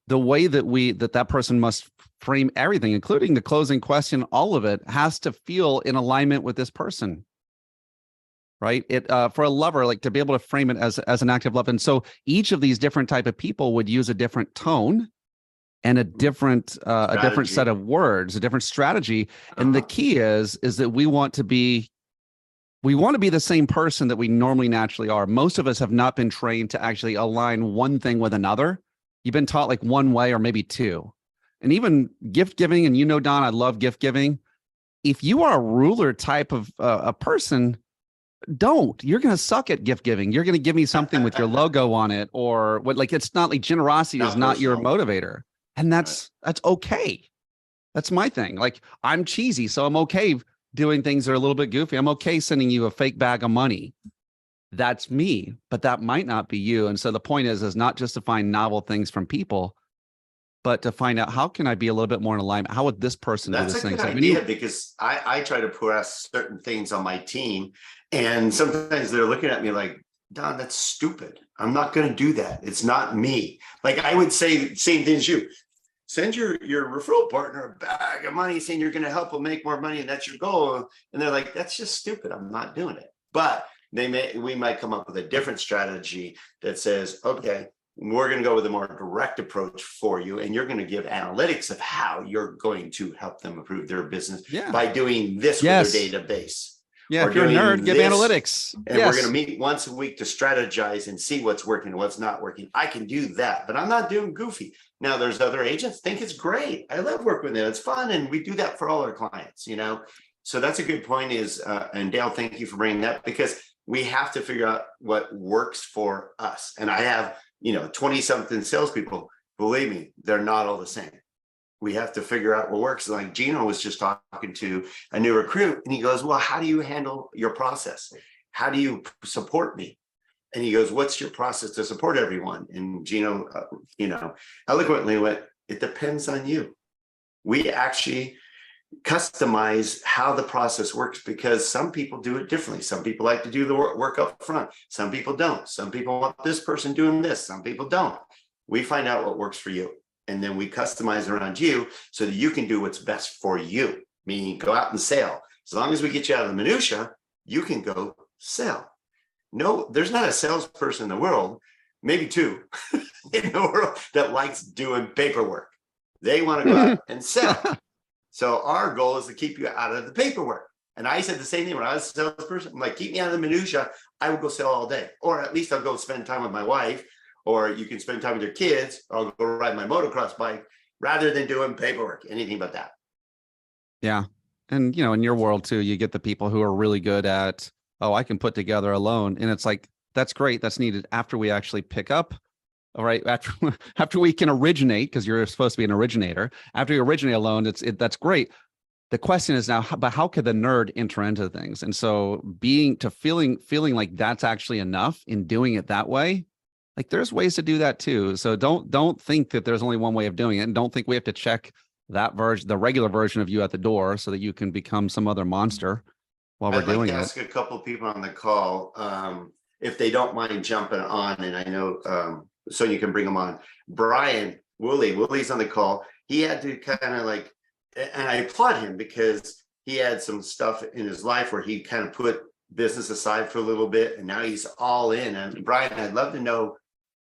The way that that person must frame everything, including the closing question, all of it has to feel in alignment with this person. right? It for a lover, like to be able to frame it as an act of love. And so each of these different type of people would use a different tone and a different set of words, a different strategy. And the key is that we want to be the same person that we normally naturally are. Most of us have not been trained to actually align one thing with another. You've been taught like one way or maybe two. And even gift giving, and Don, I love gift giving. If you are a ruler type of a person, you're going to suck at gift giving. You're going to give me something with your logo on it, or what, like, it's not like generosity is not your motivator. And that's okay. That's my thing. Like, I'm cheesy, so I'm okay doing things that are a little bit goofy. I'm okay sending you a fake bag of money. That's me, but that might not be you. And so the point is not just to find novel things from people, but to find out, how can I be a little bit more in alignment? How would this person do this thing? That's a good idea, because I try to press certain things on my team, and sometimes they're looking at me like, Don, that's stupid. I'm not going to do that. It's not me. Like, I would say the same thing as you. Send your referral partner a bag of money saying you're going to help them make more money, and that's your goal. And they're like, that's just stupid. I'm not doing it. But we might come up with a different strategy that says, okay, we're going to go with a more direct approach for you, and you're going to give analytics of how you're going to help them improve their business by doing this with their database. Yeah, if you're a nerd, give analytics. And we're going to meet once a week to strategize and see what's working and what's not working. I can do that, but I'm not doing goofy. Now, there's other agents think it's great. I love working with them. It's fun. And we do that for all our clients, So that's a good point and Dale, thank you for bringing that, because we have to figure out what works for us. And I have, 20 something salespeople. Believe me, they're not all the same. We have to figure out what works. Like Gino was just talking to a new recruit, and he goes, well, how do you handle your process? How do you support me? And he goes, what's your process to support everyone? And Gino, eloquently went, it depends on you. We actually customize how the process works, because some people do it differently. Some people like to do the work up front. Some people don't. Some people want this person doing this. Some people don't. We find out what works for you. And then we customize around you so that you can do what's best for you, meaning go out and sell. As long as we get you out of the minutia, you can go sell. No, there's not a salesperson in the world, maybe two in the world, that likes doing paperwork. They want to go out and sell. So our goal is to keep you out of the paperwork. And I said the same thing when I was a salesperson. I'm like, keep me out of the minutia. I will go sell all day, or at least I'll go spend time with my wife. Or you can spend time with your kids, or I'll go ride my motocross bike, rather than doing paperwork, anything but that. Yeah. And, in your world too, you get the people who are really good at, I can put together a loan. And it's like, that's great. That's needed after we actually pick up. All right. After we can originate, because you're supposed to be an originator. After you originate a loan, that's great. The question is now, but how could the nerd enter into things? And so feeling like that's actually enough in doing it that way. Like, there's ways to do that too. So don't think that there's only one way of doing it, and don't think we have to check that version, the regular version of you at the door, so that you can become some other monster while we're doing it. I'd like to ask a couple of people on the call if they don't mind jumping on, and I know so you can bring them on. Brian Wooley's on the call. He had to kind of like, and I applaud him, because he had some stuff in his life where he kind of put business aside for a little bit, and now he's all in. And Brian, I'd love to know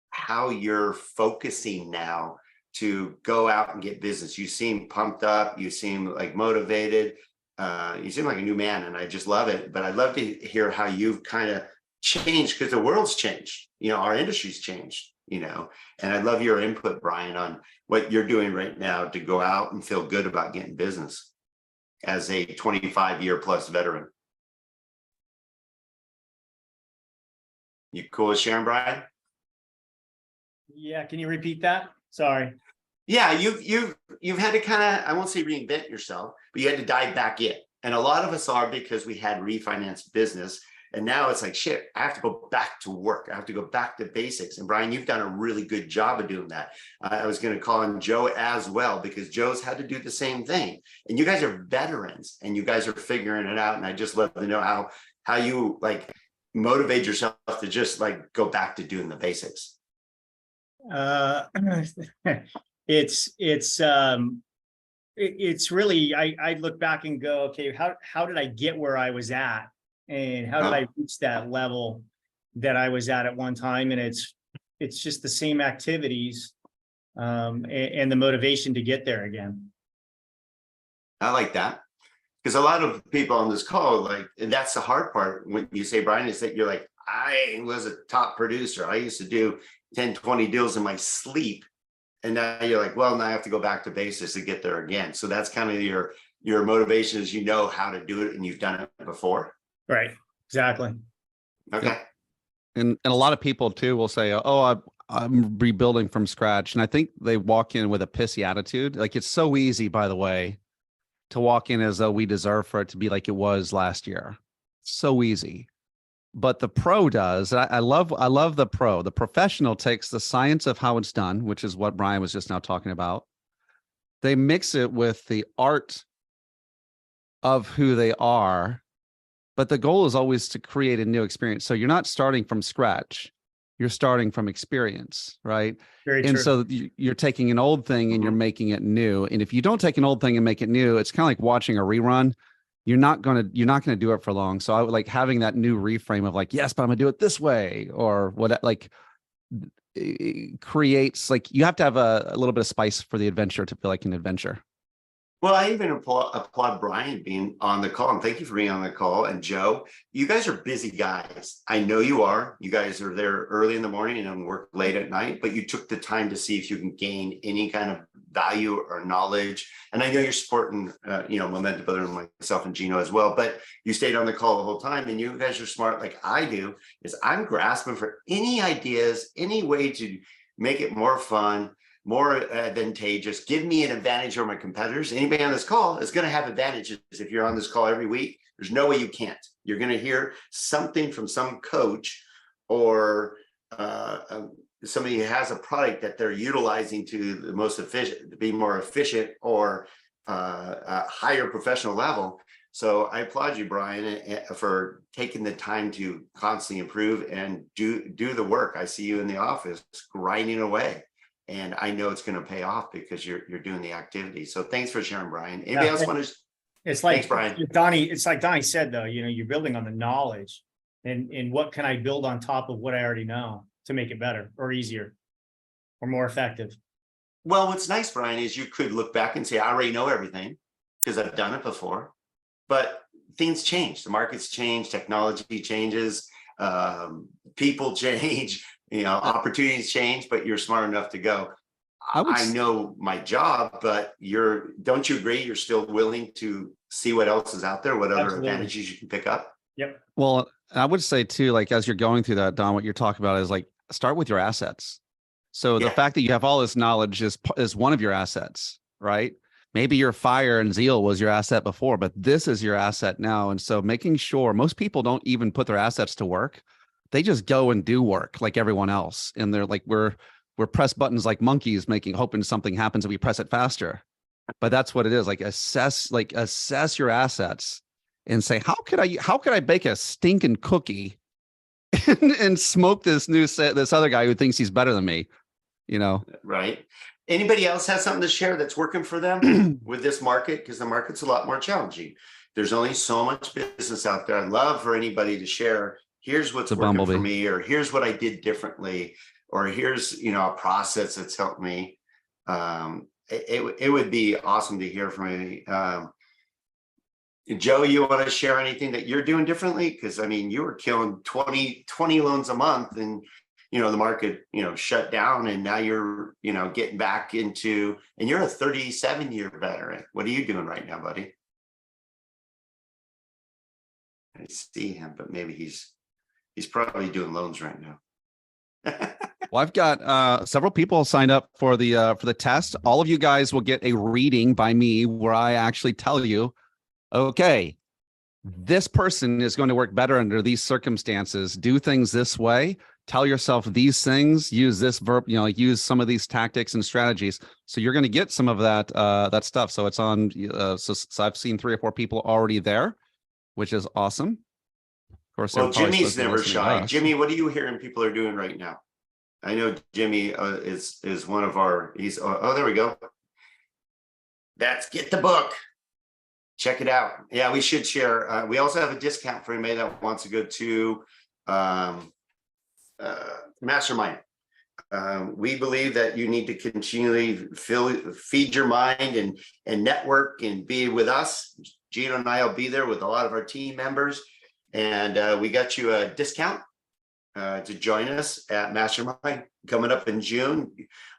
how you're focusing now to go out and get business. You seem pumped up. You seem like motivated. You seem like a new man, and I just love it. But I'd love to hear how you've kind of changed, because the world's changed. Our industry's changed, and I'd love your input, Brian, on what you're doing right now to go out and feel good about getting business as a 25-year plus veteran. You cool with sharing, Brian? Yeah, can you repeat that? Sorry. Yeah, you've had to kind of, I won't say reinvent yourself, but you had to dive back in. And a lot of us are, because we had refinanced business, and now it's like, shit, I have to go back to work. I have to go back to basics. And Brian, you've done a really good job of doing that. I was going to call on Joe as well, because Joe's had to do the same thing. And you guys are veterans, and you guys are figuring it out. And I just love to know how you like motivate yourself to just like go back to doing the basics. It's really, I look back and go, okay, how did I get where I was at? and how did I reach that level that I was at one time? And it's just the same activities, and the motivation to get there again. I like that. Because a lot of people on this call, like, and that's the hard part when you say, Brian, is that you're like, I was a top producer. I used to do 10, 20 deals in my sleep. And now you're like, well, now I have to go back to basics to get there again. So that's kind of your motivation, is you know how to do it and you've done it before. Right. Exactly. Okay. And a lot of people too will say, oh, I'm rebuilding from scratch. And I think they walk in with a pissy attitude. Like, it's so easy, by the way, to walk in as though we deserve for it to be like it was last year. So easy. But the pro does. I love the pro. The professional takes the science of how it's done, which is what Brian was just now talking about. They mix it with the art of who they are. But the goal is always to create a new experience. So you're not starting from scratch. You're starting from experience, right? Very and true. so you're taking an old thing and you're making it new. And if you don't take an old thing and make it new, it's kind of like watching a rerun. You're not gonna do it for long. So I would like having that new reframe of like, yes, but I'm gonna do it this way, or what, like, it creates, like, you have to have a little bit of spice for the adventure to feel like an adventure. Well, I even applaud Brian being on the call, and thank you for being on the call. And Joe, you guys are busy guys. I know you are. You guys are there early in the morning and work late at night, but you took the time to see if you can gain any kind of value or knowledge. And I know you're supporting, Momentum Builder and myself and Gino as well, but you stayed on the call the whole time, and you guys are smart like I do, is I'm grasping for any ideas, any way to make it more fun, more advantageous, give me an advantage over my competitors. Anybody on this call is going to have advantages. If you're on this call every week, there's no way you can't. You're going to hear something from some coach or somebody who has a product that they're utilizing to the most efficient, to be more efficient or a higher professional level. So I applaud you, Brian, for taking the time to constantly improve and do the work. I see you in the office grinding away. And I know it's going to pay off because you're doing the activity. So thanks for sharing, Brian. Anybody else want to? It's like, thanks, Brian. Donnie, it's like Donnie said, though, you're building on the knowledge and what can I build on top of what I already know to make it better or easier or more effective? Well, what's nice, Brian, is you could look back and say, I already know everything because I've done it before, but things change. The markets change, technology changes, people change. Opportunities change, but you're smart enough to go, I know my job, but don't you agree? You're still willing to see what else is out there, what other advantages you can pick up? Yep. Well, I would say too, like, as you're going through that, Don, what you're talking about is like, start with your assets. So the fact that you have all this knowledge is one of your assets, right? Maybe your fire and zeal was your asset before, but this is your asset now. And so making sure, most people don't even put their assets to work. They just go and do work like everyone else. And they're like, we're press buttons like monkeys, hoping something happens and we press it faster. But that's what it is. Like assess your assets and say, how could I bake a stinking cookie and smoke this other guy who thinks he's better than me, Right. Anybody else has something to share that's working for them with this market? Because the market's a lot more challenging. There's only so much business out there. I'd love for anybody to share. Here's what's working for me, or here's what I did differently, or here's, a process that's helped me. It would be awesome to hear from me. Joe, you want to share anything that you're doing differently? Because you were killing 20 loans a month and, the market, shut down, and now you're, getting back into, and you're a 37-year veteran. What are you doing right now, buddy? I see him, but maybe he's probably doing loans right now. Well, I've got several people signed up for the test. All of you guys will get a reading by me where I actually tell you, okay, this person is going to work better under these circumstances. Do things this way. Tell yourself these things. Use this verb. Use some of these tactics and strategies. So you're going to get some of that stuff. So it's on. So I've seen 3 or 4 people already there, which is awesome. Of course, well, Jimmy's never shy. Jimmy, what are you hearing people are doing right now? I know Jimmy is one of our. There we go. Get the book. check it out. Yeah, we should share. We also have a discount for anybody that wants to go to Mastermind. We believe that you need to continually feed your mind and network and be with us. Gino and I will be there with a lot of our team members, and we got you a discount to join us at Mastermind coming up in June.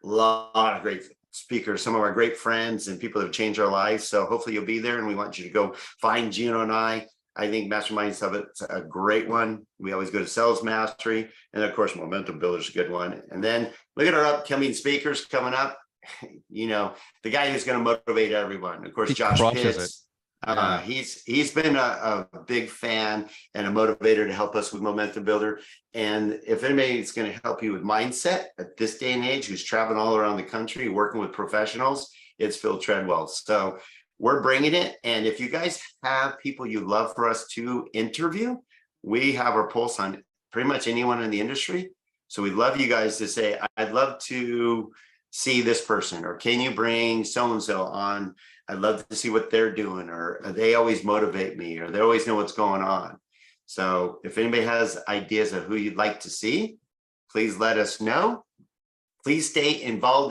A lot of great speakers, some of our great friends and people that have changed our lives. So hopefully you'll be there, and we want you to go find Gino and I. I think Mastermind Summit is a great one. We always go to Sales Mastery, and of course, Momentum Builder is a good one. And then look at our upcoming speakers coming up. You know, the guy who's going to motivate everyone. Of course, Josh Pitts. Yeah. He's been a big fan and a motivator to help us with Momentum Builder. And if anybody is going to help you with mindset at this day and age, who's traveling all around the country working with professionals, it's Phil Treadwell. So we're bringing it. And if you guys have people you'd love for us to interview, we have our pulse on pretty much anyone in the industry. So we'd love you guys to say, I'd love to see this person, or can you bring so-and-so on? I'd love to see what they're doing, or they always motivate me, or they always know what's going on. So if anybody has ideas of who you'd like to see, please let us know. Please stay involved